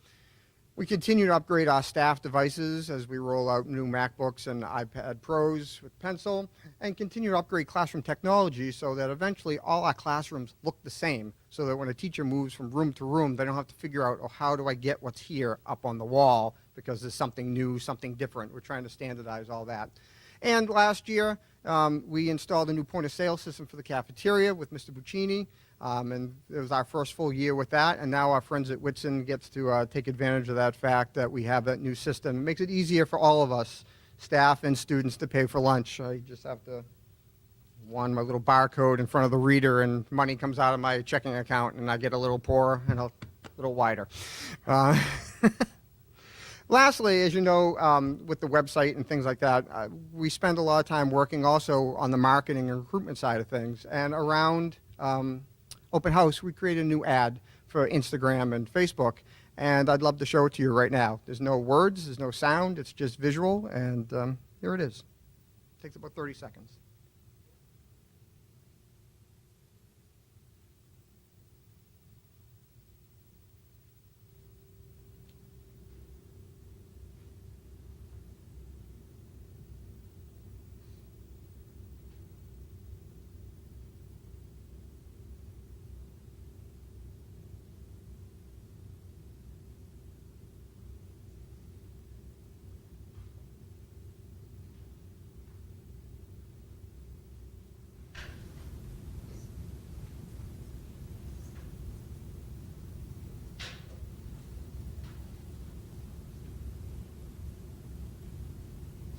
We continue to upgrade our staff devices as we roll out new MacBooks and iPad Pros with Pencil, and continue to upgrade classroom technology so that eventually all our classrooms look the same, so that when a teacher moves from room to room, they don't have to figure out, oh, how do I get what's here up on the wall because there's something new, something different. We're trying to standardize all that. And last year, we installed a new point-of-sale system for the cafeteria with Mr. Buccini, and it was our first full year with that, and now our friends at Whitson gets to take advantage of that fact that we have that new system. It makes it easier for all of us, staff and students, to pay for lunch. I just have to my little barcode in front of the reader, and money comes out of my checking account, and I get a little poorer and a little wider. Lastly, as you know, with the website and things like that, we spend a lot of time working also on the marketing and recruitment side of things. And around Open House, we created a new ad for Instagram and Facebook, and I'd love to show it to you right now. There's no words, there's no sound, it's just visual, and here it is. It takes about 30 seconds.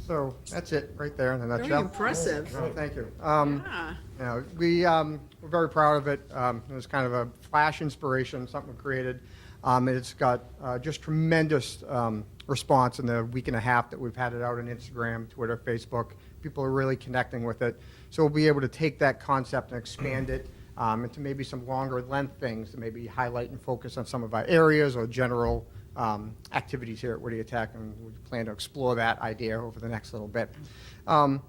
So that's it, right there in a Very nutshell. impressive. Oh, thank you. Yeah. You know, we're very proud of it. It was kind of a flash inspiration, something we created. It's got just tremendous response in the week and a half that we've had it out on Instagram, Twitter, Facebook. People are really connecting with it. So we'll be able to take that concept and expand it into maybe some longer length things to maybe highlight and focus on some of our areas or general activities here at Whittier Tech, and we plan to explore that idea over the next little bit. And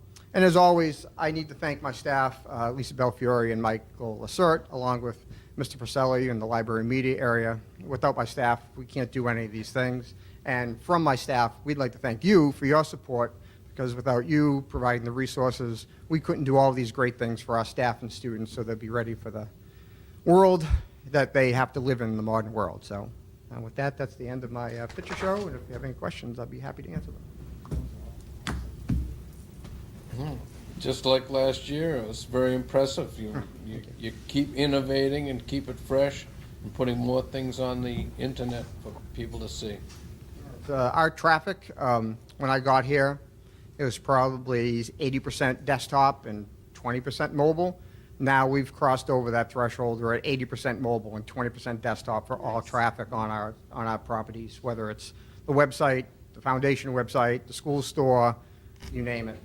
as always, I need to thank my staff, Lisa Belfiore and Michael Lassert, along with Mr. Pacelli in the library and media area. Without my staff, we can't do any of these things. And from my staff, we'd like to thank you for your support, because without you providing the resources, we couldn't do all these great things for our staff and students so they'd be ready for the world that they have to live in the modern world. So with that, that's the end of my picture show, and if you have any questions, I'll be happy to answer them. Just like last year, it was very impressive. You keep innovating and keep it fresh and putting more things on the internet for people to see. Our traffic, when I got here, it was probably 80% desktop and 20% mobile. Now we've crossed over that threshold. We're at 80% mobile and 20% desktop for all traffic on our properties, whether it's the website, the foundation website, the school store, you name it,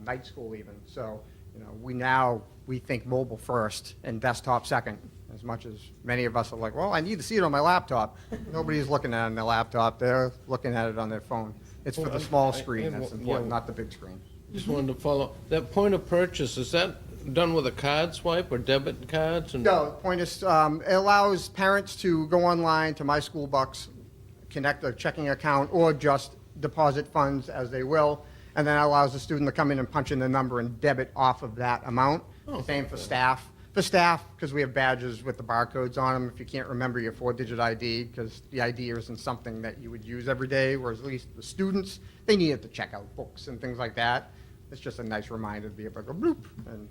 night school even. So, you know, we think mobile first and desktop second, as much as many of us are like, well, I need to see it on my laptop. Nobody's looking at it on their laptop. They're looking at it on their phone. It's for the small screen that's important, not the big screen. Just wanted to follow, that point of purchase, is that done with a card swipe or debit cards? No, the point is, it allows parents to go online to My School Bucks, connect a checking account, or just deposit funds as they will, and then it allows the student to come in and punch in the number and debit off of that amount. Same for staff. For staff, because we have badges with the barcodes on them, if you can't remember your 4-digit ID, because the ID isn't something that you would use every day, whereas at least the students, they need it to check out books and things like that. It's just a nice reminder to be able to go bloop and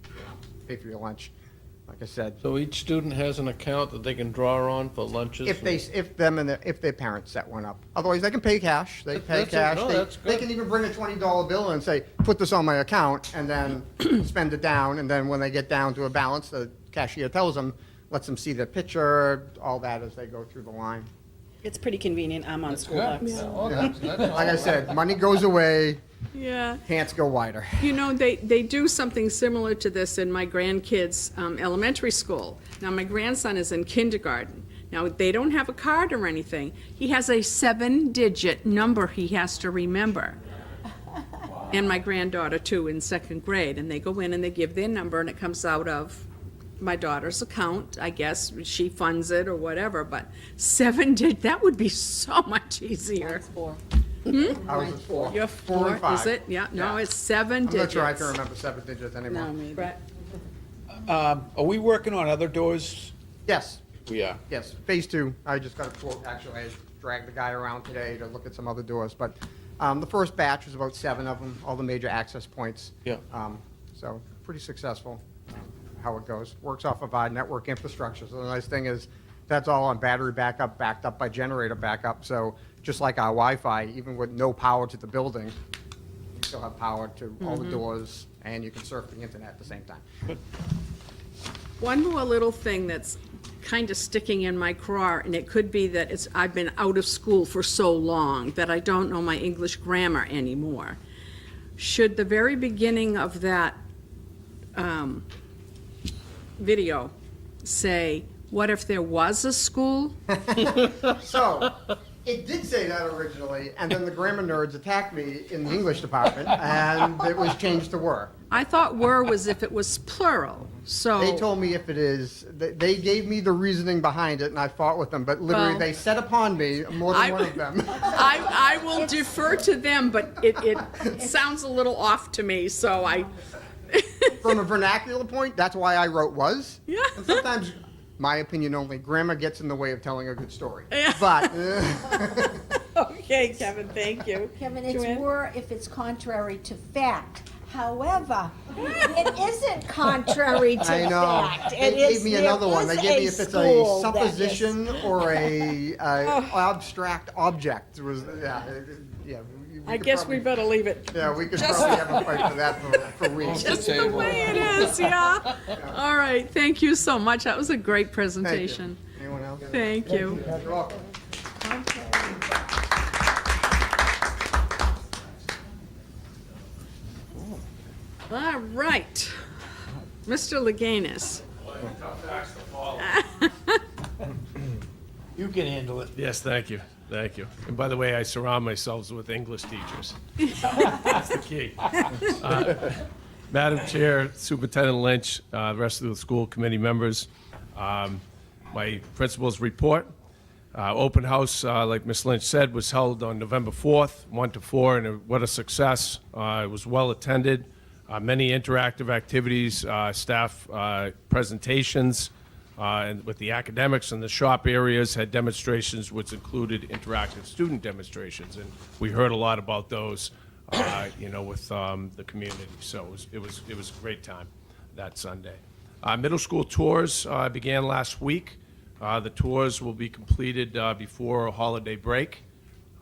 pay for your lunch, like I said. So each student has an account that they can draw on for lunches? If their parents set one up. Otherwise, they can pay cash. They pay cash. They can even bring a $20 bill and say, put this on my account, and then spend it down. And then when they get down to a balance, the cashier tells them, lets them see the picture, all that as they go through the line. It's pretty convenient. I'm on school bucks. Like I said, money goes away, Yeah. pants go wider. You know, they do something similar to this in my grandkids' elementary school. Now, my grandson is in kindergarten. Now, they don't have a card or anything. He has a 7-digit number he has to remember. And my granddaughter, too, in 2nd grade. And they go in and they give their number, and it comes out of my daughter's account. I guess she funds it or whatever, but 7-digit, that would be so much easier. I was at 4. You're 4 and 5. Is it? Yeah, no, it's 7 I'm digits. not sure I can remember 7 digits anymore. No, maybe. Brett? Are we working on other doors? Yes. We are. Yes, phase 2. I just got a quote, actually. I dragged the guy around today to look at some other doors. But the first batch was about 7 of them, all the major access points. Yeah. So pretty successful, how it goes. Works off of our network infrastructure. So the nice thing is that's all on battery backup, backed up by generator backup. So just like our Wi-Fi, even with no power to the building, you still have power to all the doors, and you can surf the internet at the same time. One more little thing that's kind of sticking in my craw, and it could be that I've been out of school for so long that I don't know my English grammar anymore. Should the very beginning of that video say, what if there was a school? So, it did say that originally, and then the grammar nerds attacked me in the English department, and it was changed to were. I thought were was if it was plural, so. They told me if it is, they gave me the reasoning behind it, and I fought with them, but literally, Well, they set upon me, more than one of them. I will defer to them, but it sounds a little off to me, so I. From a vernacular point, that's why I wrote was. Yeah. And sometimes, my opinion only, grammar gets in the way of telling a good story. Yeah. But, Okay, Kevin, thank you. Kevin, it's Joanne? were if it's contrary to fact. However, it isn't contrary to I know. fact. They gave me another one. They gave me if it's a school that is- supposition or a abstract object. It was, yeah, I guess we better leave it Yeah, we could probably have a fight for that for weeks. just the way it is, yeah. All right, thank you so much. That was a great Thank you. presentation. Anyone else? Thank you. You're welcome. All right. Mr. Leganis. You can handle it. Yes, thank you, thank you. And by the way, I surround myself with English teachers. That's the key. Madam Chair, Superintendent Lynch, the rest of the school committee members, my principal's report. Open house, like Ms. Lynch said, was held on November 4th, 1 to 4, and what a success. It was well attended. Many interactive activities, staff presentations, and with the academics and the shop areas had demonstrations which included interactive student demonstrations, and we heard a lot about those, with the community. So it was a great time that Sunday. Middle school tours began last week. The tours will be completed before a holiday break.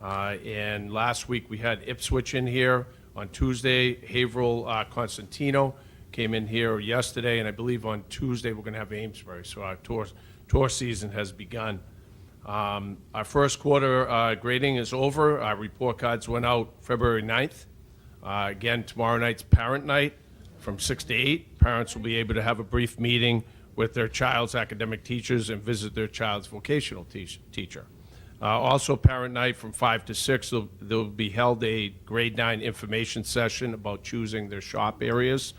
And last week we had Ipswich in here. On Tuesday, Haverhill Constantino came in here yesterday, and I believe on Tuesday we're going to have Amesbury. So our tour season has begun. Our first quarter grading is over. Our report cards went out February 9th. Again, tomorrow night's parent night from 6 to 8. Parents will be able to have a brief meeting with their child's academic teachers and visit their child's vocational teacher. Also, parent night from 5 to 6, there'll be held a grade 9 information session about choosing their shop areas,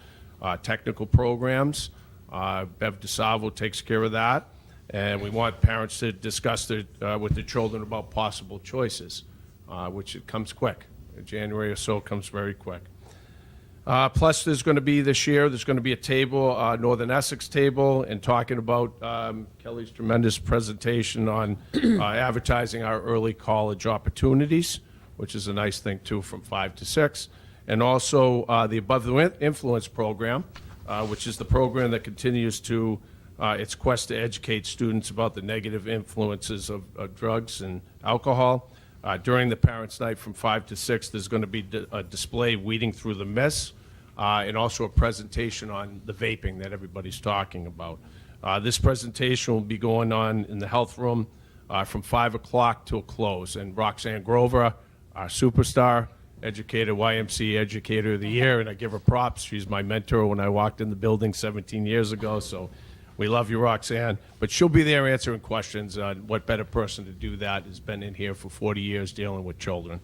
technical programs. Bev DeSalvo takes care of that. And we want parents to discuss with their children about possible choices, which it comes quick. January or so comes very quick. Plus, there's going to be this year, there's going to be a table, Northern Essex table, and talking about Kelly's tremendous presentation on advertising our early college opportunities, which is a nice thing, too, from 5 to 6. And also the Above the Influence program, which is the program that continues to its quest to educate students about the negative influences of drugs and alcohol. During the Parents' Night from 5 to 6, there's going to be a display weeding through the mess, and also a presentation on the vaping that everybody's talking about. This presentation will be going on in the health room from 5 o'clock till close. And Roxanne Grover, our superstar educator, YMCA Educator of the Year, and I give her props. She's my mentor when I walked in the building 17 years ago, so we love you, Roxanne. But she'll be there answering questions. What better person to do that has been in here for 40 years dealing with children.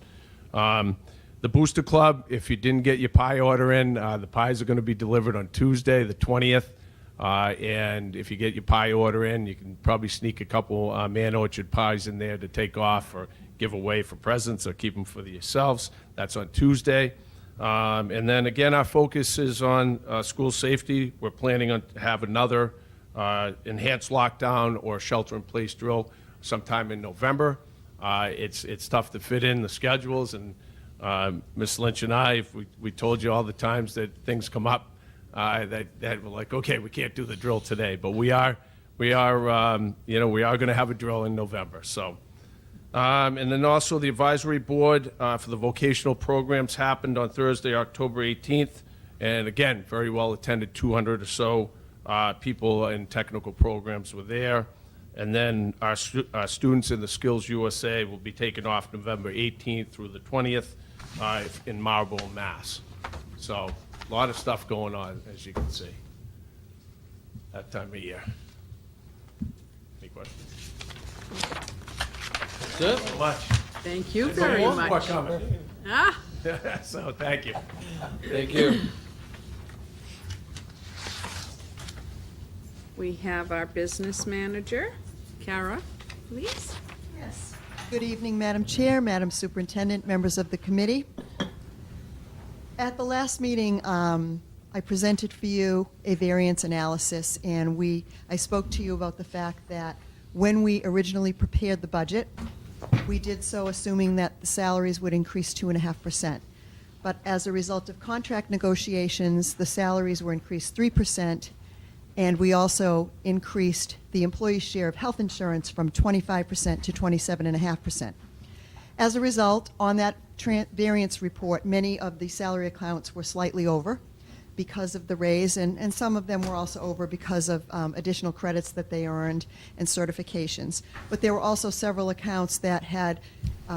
The Booster Club, if you didn't get your pie order in, the pies are going to be delivered on Tuesday, the 20th. And if you get your pie order in, you can probably sneak a couple Man Orchard pies in there to take off or give away for presents or keep them for yourselves. That's on Tuesday. And then again, our focus is on school safety. We're planning on to have another enhanced lockdown or shelter-in-place drill sometime in November. It's tough to fit in the schedules, and Ms. Lynch and I, we told you all the times that things come up that we're like, okay, we can't do the drill today, but we are going to have a drill in November. So, and then also the advisory board for the vocational programs happened on Thursday, October 18th, and again, very well attended. 200 or so people in technical programs were there. And then our students in the Skills USA will be taken off November 18th through the 20th in Marlborough, Mass. So a lot of stuff going on, as you can see, that time of year. Any questions? That's it? So much. Thank you very much. Ah, So thank you. Thank you. we have our business manager, Kara, please. Yes. Good evening, Madam Chair, Madam Superintendent, members of the committee. At the last meeting, I presented for you a variance analysis, and I spoke to you about the fact that when we originally prepared the budget, we did so assuming that the salaries would increase 2.5%. But as a result of contract negotiations, the salaries were increased 3%, and we also increased the employee's share of health insurance from 25% to 27.5%. As a result, on that variance report, many of the salary accounts were slightly over because of the raise, and some of them were also over because of additional credits that they earned and certifications. But there were also several accounts that had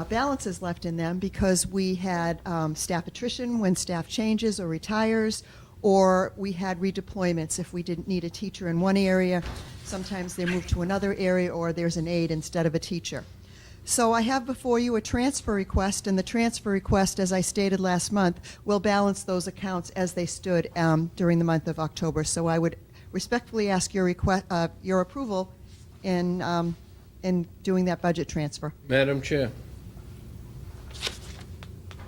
balances left in them because we had staff attrition when staff changes or retires, or we had redeployments. If we didn't need a teacher in one area, sometimes they move to another area, or there's an aide instead of a teacher. So I have before you a transfer request, and the transfer request, as I stated last month, will balance those accounts as they stood during the month of October. So I would respectfully ask your approval in doing that budget transfer. Madam Chair,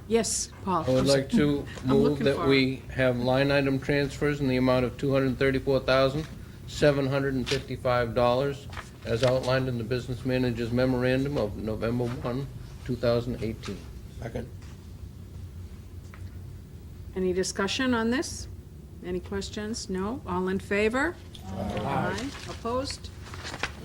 Yes, Paul. I would like to I'm move looking that for we have line item transfers in the amount of $234,755 as outlined in the business manager's memorandum of November 1, 2018. Second. Any discussion on this? Any questions? No? All in favor? Aye. Opposed?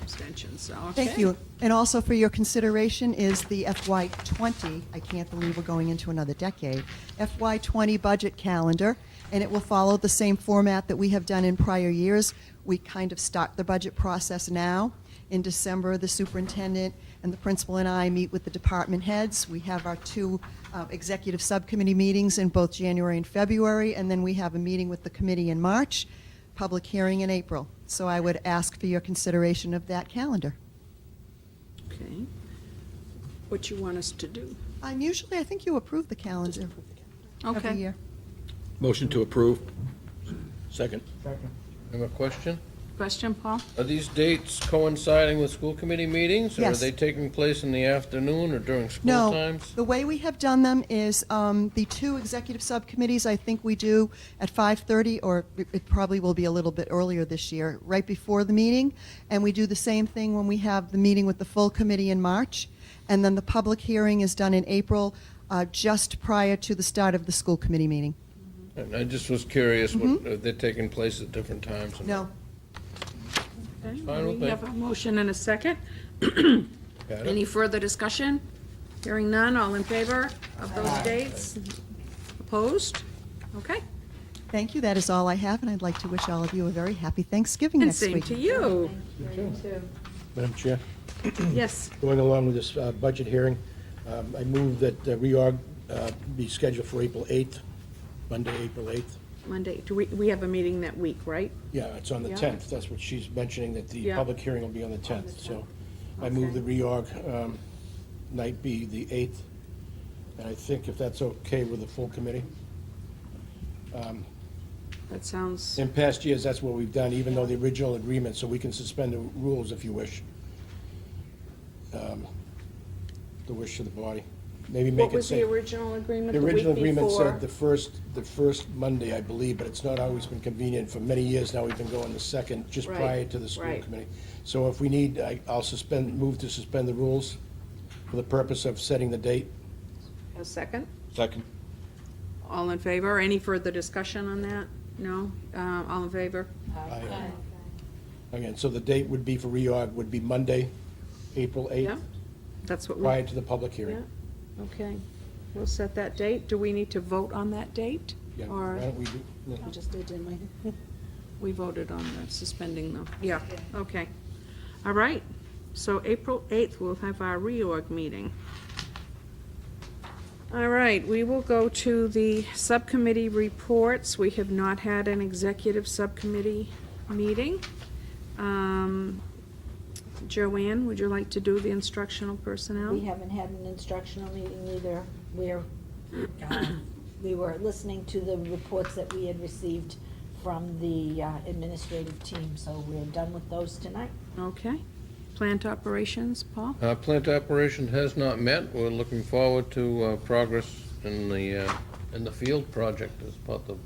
Abstentions, okay. Thank you. And also for your consideration is the FY20, I can't believe we're going into another decade, FY20 budget calendar, and it will follow the same format that we have done in prior years. We kind of start the budget process now. In December, the superintendent and the principal and I meet with the department heads. We have our two executive subcommittee meetings in both January and February, and then we have a meeting with the committee in March, public hearing in April. So I would ask for your consideration of that calendar. Okay. What you want us to do? Usually, I think you approve the calendar every Okay. year. Motion to approve. Second. Second. Have a question? Question, Paul? Are these dates coinciding with school committee meetings? Or are Yes. they taking place in the afternoon or during school No, times? the way we have done them is the two executive subcommittees, I think we do at 5:30, or it probably will be a little bit earlier this year, right before the meeting. And we do the same thing when we have the meeting with the full committee in March. And then the public hearing is done in April, just prior to the start of the school committee meeting. And I just was curious, they're taking place at different times? or not? No. Okay, Fine with we me. have a motion and a second. Got it? Any further discussion? Hearing none, all in favor of those dates? Opposed? Okay. Thank you. That is all I have, and I'd like to wish all of you a very happy Thanksgiving And next same week. to you. Madam Chair, Yes. going along with this budget hearing, I move that reorg be scheduled for April 8th, Monday, April 8th. Monday. Do we have a meeting that week, right? Yeah, it's on the Yeah. 10th. That's what she's mentioning, that the Yeah. public hearing will be on the 10th. So I move the reorg night be the 8th. And I think if that's okay with the full committee. That sounds, In past years, that's what we've done, even though the original agreement, so we can suspend the rules if you wish. The wish of the body. Maybe make what it was the say. original agreement The the week original agreement before? said the first Monday, I believe, but it's not always been convenient. For many years now, we've been going the second, just Right, prior to the school right. committee. So if we need, I'll move to suspend the rules for the purpose of setting the date. A second? Second. All in favor? Any further discussion on that? No? All in favor? Again, so the date would be for reorg, would be Monday, April Yeah? 8th, That's what we... prior to the public Yeah, hearing. okay. We'll set that date. Do we need to vote on that date? Yeah, Or why don't we do? no. We just did, didn't we? we voted on the suspending them? Yeah, okay. All right. So April 8th, we'll have our reorg meeting. All right, we will go to the subcommittee reports. We have not had an executive subcommittee meeting. Joanne, would you like to do the instructional personnel? We haven't had an instructional meeting either. We were listening to the reports that we had received from the administrative team, so we're done with those tonight. Okay. Plant operations, Paul? Plant operation has not met. We're looking forward to progress in the field project as part of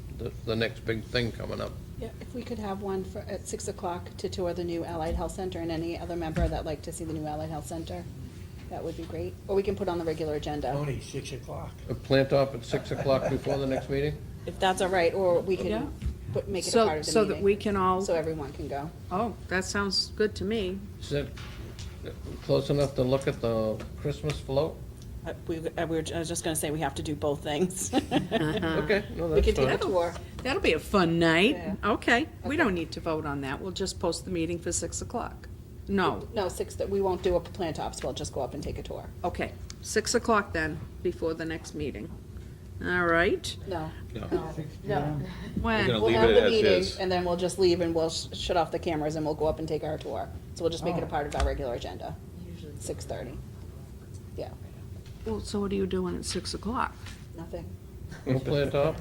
the next big thing coming up. Yeah, if we could have one at 6 o'clock to tour the new Allied Health Center, and any other member that'd like to see the new Allied Health Center, that would be great. Or we can put on the regular agenda, Only 6 o'clock. A plant op at 6 o'clock before the next meeting? if that's all right, or we Yeah. can make it a So- part of the so meeting. that we can all- So everyone can go. Oh, that sounds good to me. Is that close enough to look at the Christmas float? I was just gonna say, we have to do both things. Okay, no, We that's could take fine. a tour. That'll be a fun night. Yeah. Okay, we don't need to vote on that. We'll just post the meeting for 6 o'clock. No, No, we won't do a plant ops, we'll just go up and take a tour. okay, 6 o'clock then, before the next meeting. All right. No. No. No. When? gonna We'll leave have it the as meeting, is. and then we'll just leave and we'll shut off the cameras and we'll go up and take our tour. So we'll just make it a part of our regular agenda. 6:30. Yeah, Well, so what are you doing at 6 o'clock? nothing. No plant top?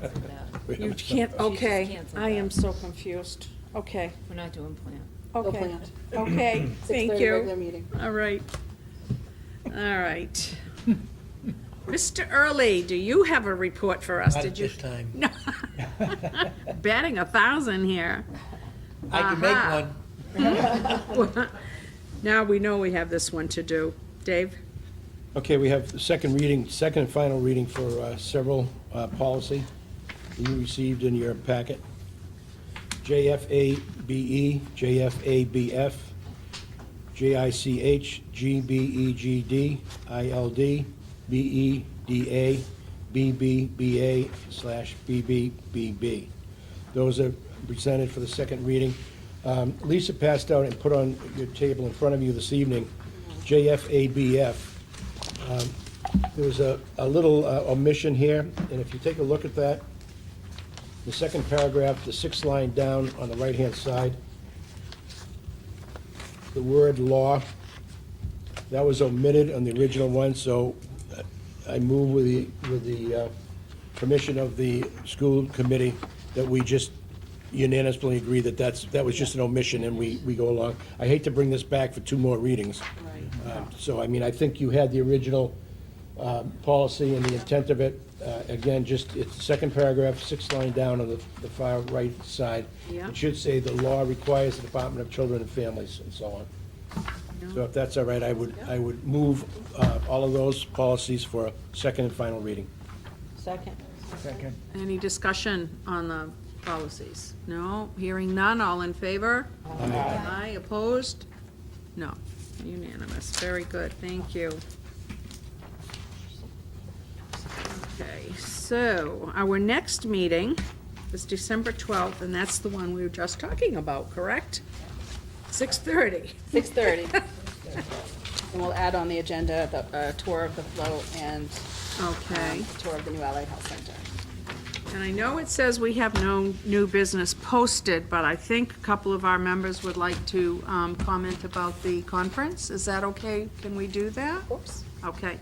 You can't, okay, canceled I that. am so confused. Okay, We're not doing plant. No okay, plant. okay, thank 6:30 regular you. meeting. All right. All right. Mr. Early, do you have a report for us? Not Did at you? this time. No. Batting 1,000 here. I can make one. Now we know we have this one to do. Dave? Okay, we have the second and final reading for several policy you received in your packet. JFABE, JFABF, JICH, GBEGD, ILD, BEDA, BBBA/BBBB. Those are presented for the second reading. Lisa passed out and put on your table in front of you this evening, JFABF. There was a little omission here, and if you take a look at that, the second paragraph, the sixth line down on the right-hand side, the word law, that was omitted on the original one, so I move with the permission of the school committee that we just unanimously agree that that was just an omission and we go along. I hate to bring this back for 2 more readings. So, I mean, I think you had the original policy and the intent of it. Again, just, it's the second paragraph, 6th line down on the far right side. Yeah. It should say, "The law requires the Department of Children and Families," and so on. So if that's all right, I would move all of those policies for a second and final reading. Second. Second. Any discussion on the policies? No, hearing none, all in favor? Aye, opposed? No, unanimous, very good, thank you. Okay, so our next meeting is December 12th, and that's the one we were just talking about, correct? 6:30. 6:30. And we'll add on the agenda the tour of the float and Okay. tour of the new Allied Health Center. And I know it says we have no new business posted, but I think a couple of our members would like to comment about the conference. Is that okay? Can we do that? Of course. Okay.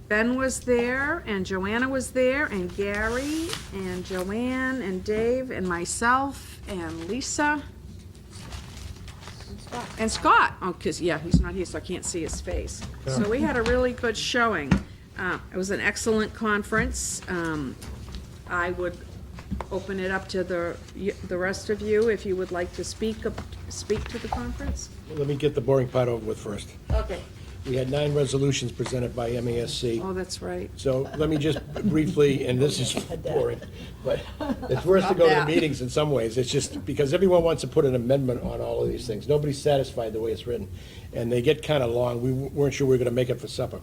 Ben was there, and Joanna was there, and Gary, and Joanne, and Dave, and myself, and Lisa. And Scott, oh, because, yeah, he's not here, so I can't see his face. So we had a really good showing. It was an excellent conference. I would open it up to the rest of you if you would like to speak to the conference. Let me get the boring part over with first. Okay. We had 9 resolutions presented by MASC. Oh, that's right. So let me just briefly, and this is boring, but it's worse to go to the meetings in some ways. It's just because everyone wants to put an amendment on all of these things. Nobody's satisfied the way it's written, and they get kind of long. We weren't sure we were going to make it for supper.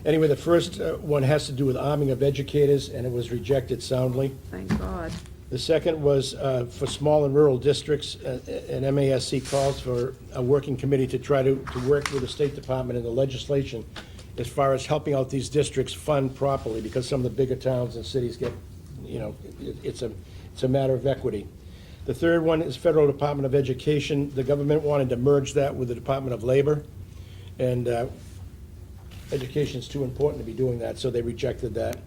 Anyway, the first one has to do with arming of educators, and it was rejected soundly. Thank God. The second was for small and rural districts, and MASC calls for a working committee to try to work with the State Department and the legislation as far as helping out these districts fund properly, because some of the bigger towns and cities get, it's a matter of equity. The third one is Federal Department of Education. The government wanted to merge that with the Department of Labor, and education's too important to be doing that, so they rejected that.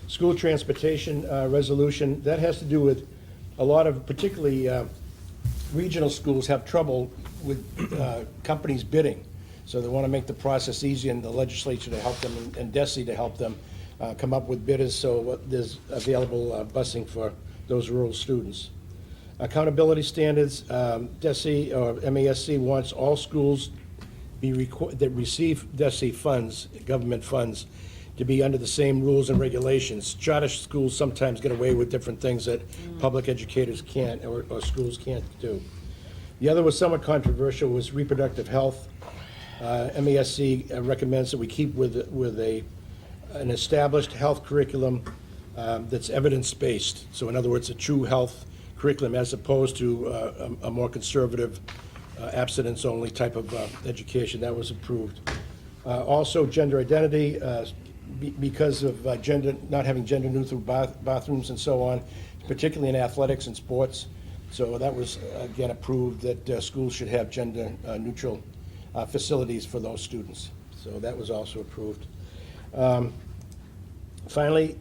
School transportation resolution, that has to do with a lot of, particularly regional schools have trouble with companies bidding. So they want to make the process easy, and the legislature to help them, and DESE to help them come up with bidders, so there's available busing for those rural students. Accountability standards, DESE or MASC wants all schools that receive DESE funds, government funds, to be under the same rules and regulations. Charter schools sometimes get away with different things that public educators can't, or schools can't do. The other was somewhat controversial, was reproductive health. MASC recommends that we keep with an established health curriculum that's evidence-based. So in other words, a true health curriculum as opposed to a more conservative abstinence-only type of education. That was approved. Also, gender identity, because of not having gender-neutral bathrooms and so on, particularly in athletics and sports. So that was, again, approved that schools should have gender-neutral facilities for those students. So that was also approved. Finally,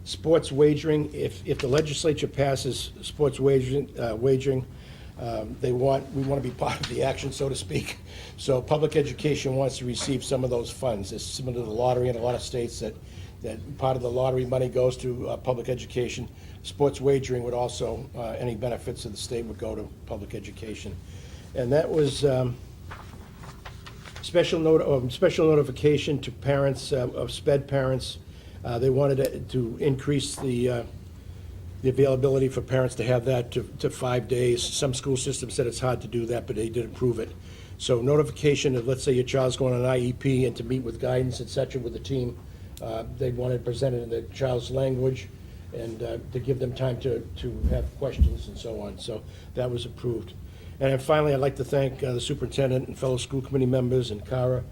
sports wagering. If the legislature passes sports wagering, we want to be part of the action, so to speak. So public education wants to receive some of those funds. It's similar to the lottery in a lot of states that part of the lottery money goes to public education. Sports wagering would also, any benefits of the state would go to public education. And that was special notification to parents, of SPED parents. They wanted to increase the availability for parents to have that to 5 days. Some school systems said it's hard to do that, but they did approve it. So notification of, let's say your child's going on an IEP and to meet with guidance, et cetera, with the team, they wanted it presented in the child's language and to give them time to have questions and so on. So that was approved. And then finally, I'd like to thank the superintendent and fellow school committee members and Kara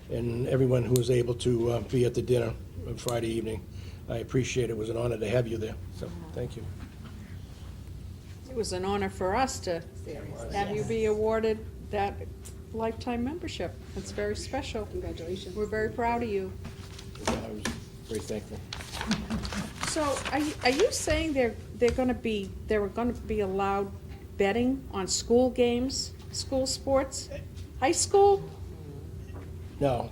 and everyone who was able to be at the dinner on Friday evening. I appreciate it. It was an honor to have you there. So thank you. It was an honor for us to have you be awarded that lifetime membership. It's very special. Congratulations. We're very proud of you. I was very thankful. So are you saying they were going to be allowed betting on school games, school sports, high school? No,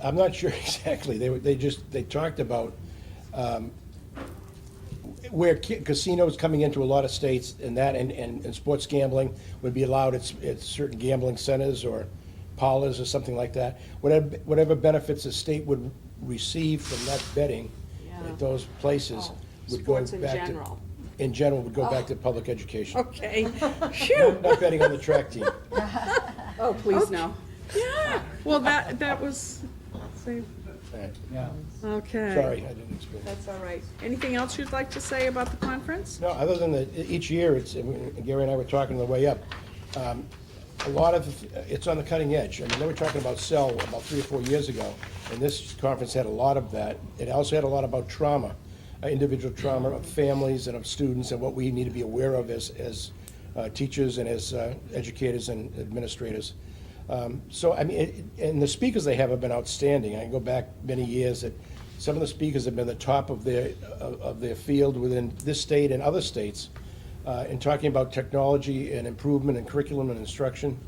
I'm not sure exactly. They talked about where casinos coming into a lot of states and sports gambling would be allowed at certain gambling centers or parlors or something like that. Whatever benefits the state would receive from that betting at those places would go back to. Sports in general. In general, would go back to public education. Okay. Phew. Not betting on the track team. Oh, please no. Yeah. Well, that was. Yeah. Okay. Sorry, I didn't explain. That's all right. Anything else you'd like to say about the conference? No, other than that, each year, Gary and I were talking on the way up, a lot of, it's on the cutting edge. I mean, they were talking about CEL about 3 or 4 years ago, and this conference had a lot of that. It also had a lot about trauma, individual trauma of families and of students, and what we need to be aware of as teachers and as educators and administrators. So, I mean, and the speakers they have been outstanding. I can go back many years that some of the speakers have been the top of their field within this state and other states in talking about technology and improvement in curriculum and instruction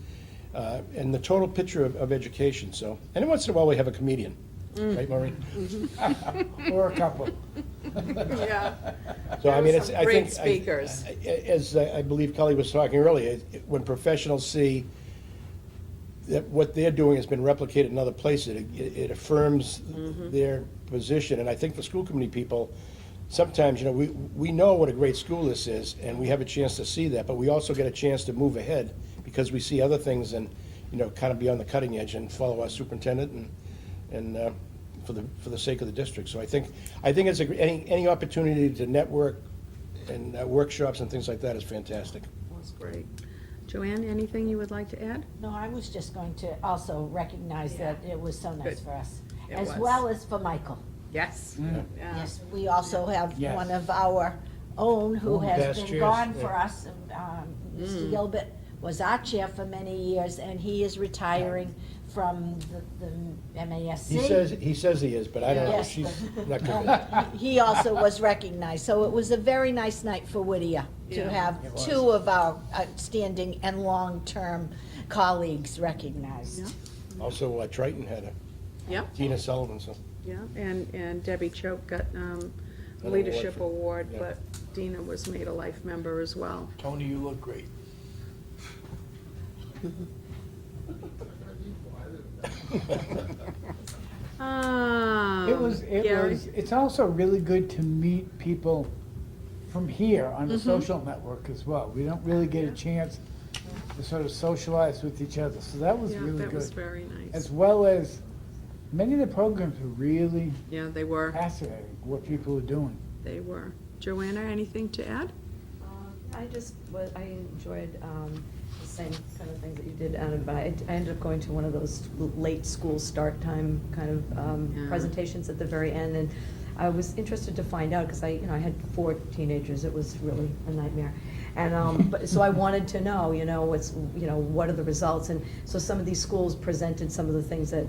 and the total picture of education. So, and once in a while we have a comedian, right, Maureen? Or a couple. Yeah. So, I mean, it's, I Great think, speakers. as I believe Kelly was talking earlier, when professionals see that what they're doing has been replicated in other places, it affirms their position. And I think for school committee people, sometimes, you know, we know what a great school this is, and we have a chance to see that, but we also get a chance to move ahead because we see other things and, you know, kind of be on the cutting edge and follow our superintendent and for the sake of the district. So I think it's any opportunity to network and workshops and things like that is fantastic. That's great. Joanne, anything you would like to add? No, I was just going to also recognize that it was so nice Good. for us, It as was. well as for Michael. Yes. Yeah. Yes, we also have Yes. one of our own who has Past been chairs, gone yeah. for us. Mr. Gilbert was our chair for many years, and he is retiring from the MASC. He says he is, but I don't know. Yes, She's but- not convinced. He also was recognized, so it was a very nice night for Whittier to Yeah, have two of our outstanding and long-term colleagues recognized. Also, Triton had Yep. Tina Sullivan, so. Yeah, and Debbie Choate got An leadership award award, yeah. but Dina was made a life member as well. Tony, you look great. It's also really good to meet people from here on the social network as well. We don't really get a chance to sort of socialize with each other. So that was Yeah, really that was good. very nice. As well as, many of the programs were really Yeah, they were. fascinating, what people were doing. They were. Joanna, anything to add? I enjoyed the same kind of things that you did, but I ended up going to one of those late school start time kind of Yeah. presentations at the very end, and I was interested to find out, because I had 4 teenagers, it was really a nightmare. And, so I wanted to know, what are the results? And so some of these schools presented some of the things that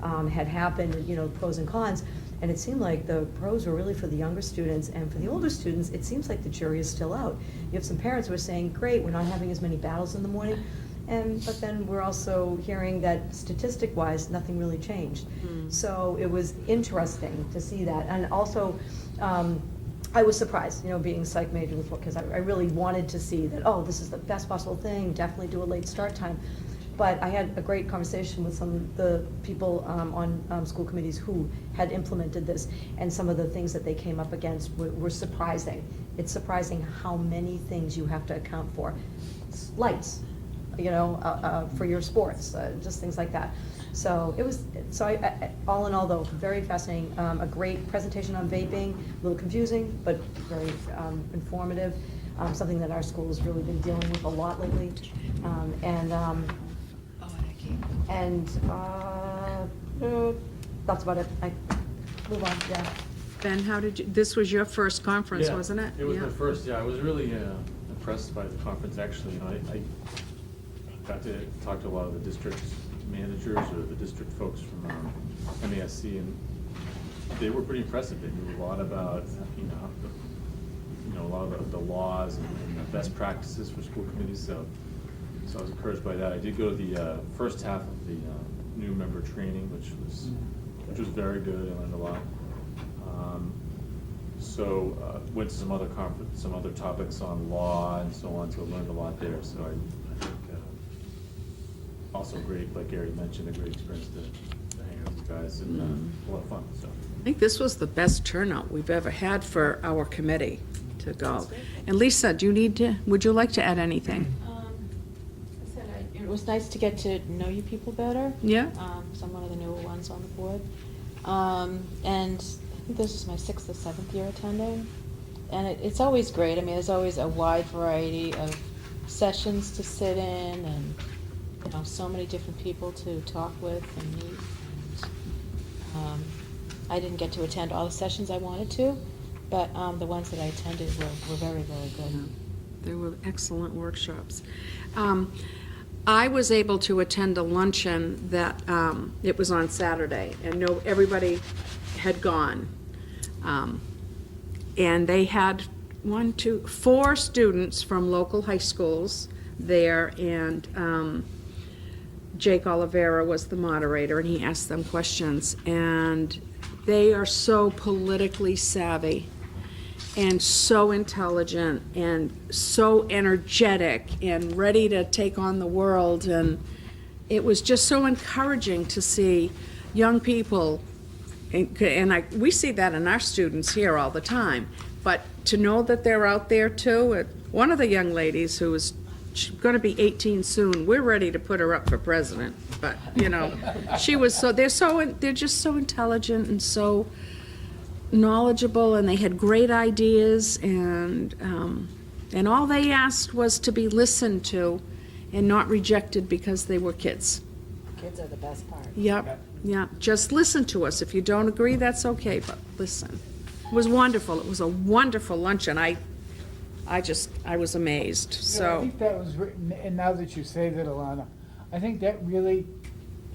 had happened, pros and cons. And it seemed like the pros were really for the younger students, and for the older students, it seems like the jury is still out. You have some parents who are saying, great, we're not having as many battles in the morning, but then we're also hearing that statistic-wise, nothing really changed. So it was interesting to see that. And also, I was surprised, being psych major, because I really wanted to see that, oh, this is the best possible thing, definitely do a late start time. But I had a great conversation with some of the people on school committees who had implemented this, and some of the things that they came up against were surprising. It's surprising how many things you have to account for. Lights, for your sports, just things like that. So it was, all in all though, very fascinating. A great presentation on vaping, a little confusing, but very informative. Something that our school has really been dealing with a lot lately. That's about it. I move on, yeah. Ben, this was your first conference, Yeah, wasn't it? It was Yeah. my first, I was really impressed by the conference, actually. I got to talk to a lot of the district managers or the district folks from MASC, and they were pretty impressive. They knew a lot about, a lot of the laws and the best practices for school committees, so I was encouraged by that. I did go to the first half of the new member training, which was very good. I learned a lot. Went to some other topics on law and so on, so I learned a lot there. So I think also great, like Gary mentioned, a great experience to hang out with you guys, and a lot of fun. So I think this was the best turnout we've ever had for our committee to go. And Lisa, would you like to add anything? It was nice to get to know you people better. Yeah. So I'm one of the newer ones on the board. And I think this is my 6th or 7th year attending. And it's always great. I mean, there's always a wide variety of sessions to sit in, and so many different people to talk with and meet. And, I didn't get to attend all the sessions I wanted to, but the ones that I attended were very, very good. They were excellent workshops. I was able to attend a luncheon that, it was on Saturday, and everybody had gone. And they had 4 students from local high schools there, and Jake Oliveira was the moderator, and he asked them questions. And they are so politically savvy and so intelligent and so energetic and ready to take on the world. And it was just so encouraging to see young people, and we see that in our students here all the time, but to know that they're out there too. One of the young ladies who is going to be 18 soon, we're ready to put her up for president, but she was they're just so intelligent and so knowledgeable, and they had great ideas, and all they asked was to be listened to and not rejected because they were kids. Kids are the best part. Yep. Just listen to us. If you don't agree, that's okay, but listen. It was wonderful. It was a wonderful luncheon. I was amazed. I So think that was written, and now that you say that, Alana, I think that really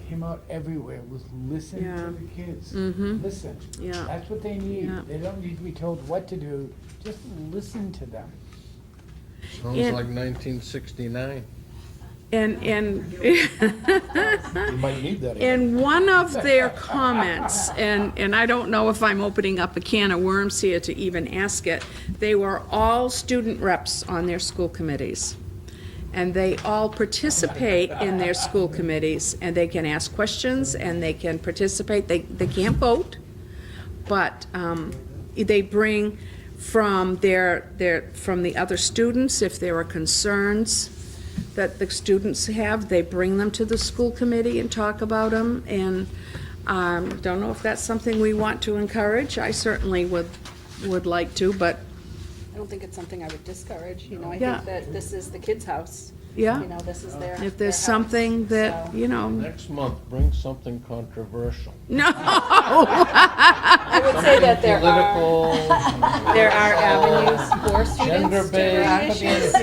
came out everywhere, was listen Yeah. to the kids. Mhm. Listen. Yeah. That's what they need. Yeah. They don't need to be told what to do, just listen to them. Sounds And- like 1969. and You might need that. in one of their comments, and I don't know if I'm opening up a can of worms here to even ask it, they were all student reps on their school committees. And they all participate in their school committees, and they can ask questions, and they can participate. They can't vote, but they bring from from the other students if there are concerns. that the students have, they bring them to the school committee and talk about them, and don't know if that's something we want to encourage. I certainly would like to, but I don't think it's something I would discourage, you know, I Yeah. think that this is the kids' house. Yeah. You know, this is their. if their there's house, something that, so. you know. Next month, bring something controversial. No. I would say that there Political, are avenues for students to bring gender-based. issues.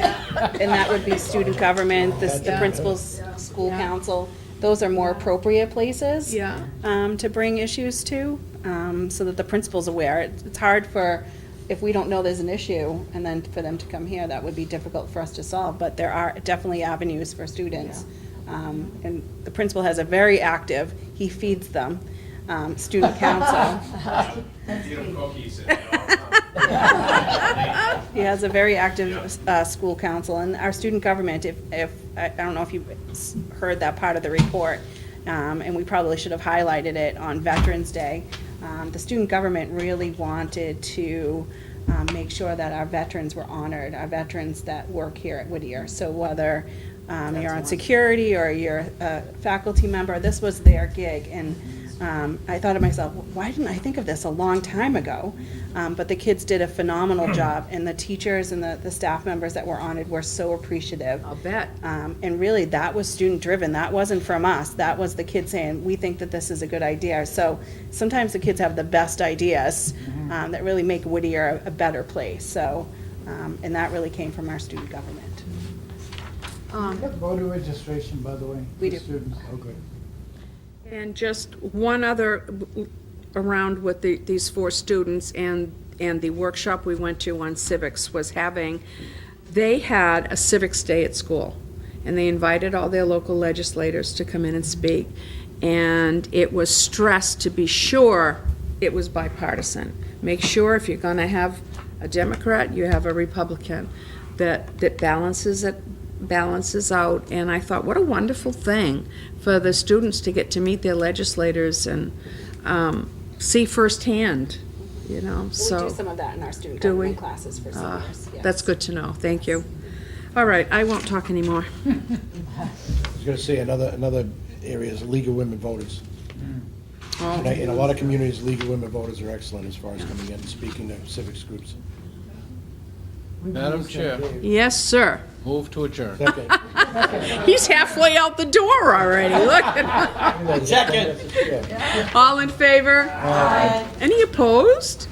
And that would be student government, the principal's school council. Those are more appropriate places. Yeah. To bring issues to, so that the principal's aware. It's hard for, if we don't know there's an issue, and then for them to come here, that would be difficult for us to solve. But there are definitely avenues for students. And the principal has a very active, he feeds them, student council. He has a very active school council, and our student government, if I don't know if you heard that part of the report, and we probably should have highlighted it on Veterans Day. The student government really wanted to make sure that our veterans were honored, our veterans that work here at Whittier. So whether you're on security or you're a faculty member, this was their gig. And I thought to myself, why didn't I think of this a long time ago? But the kids did a phenomenal job, and the teachers and the staff members that were honored were so appreciative. I'll bet. And really, that was student-driven. That wasn't from us. That was the kids saying, we think that this is a good idea. So sometimes the kids have the best ideas that really make Whittier a better place. So, and that really came from our student government. You have voter registration, by the way? We for do. Students, oh, good. And just one other around with these 4 students and the workshop we went to on civics was they had a civics day at school, and they invited all their local legislators to come in and speak. And it was stressed to be sure it was bipartisan. Make sure if you're going to have a Democrat, you have a Republican, that balances out. And I thought, what a wonderful thing for the students to get to meet their legislators and see firsthand, you know, so. We do some of that in our student Do we? government classes for seniors. Yes. That's good to know, thank you. All right, I won't talk anymore. I was gonna say, another area is League of Women Voters. In a lot of communities, League of Women Voters are excellent as far as coming in and speaking to civics groups. Madam Chair, Yes, sir. move to adjourn. Second. He's halfway out the door already, look at him. Second. All in favor? Aye. Any opposed?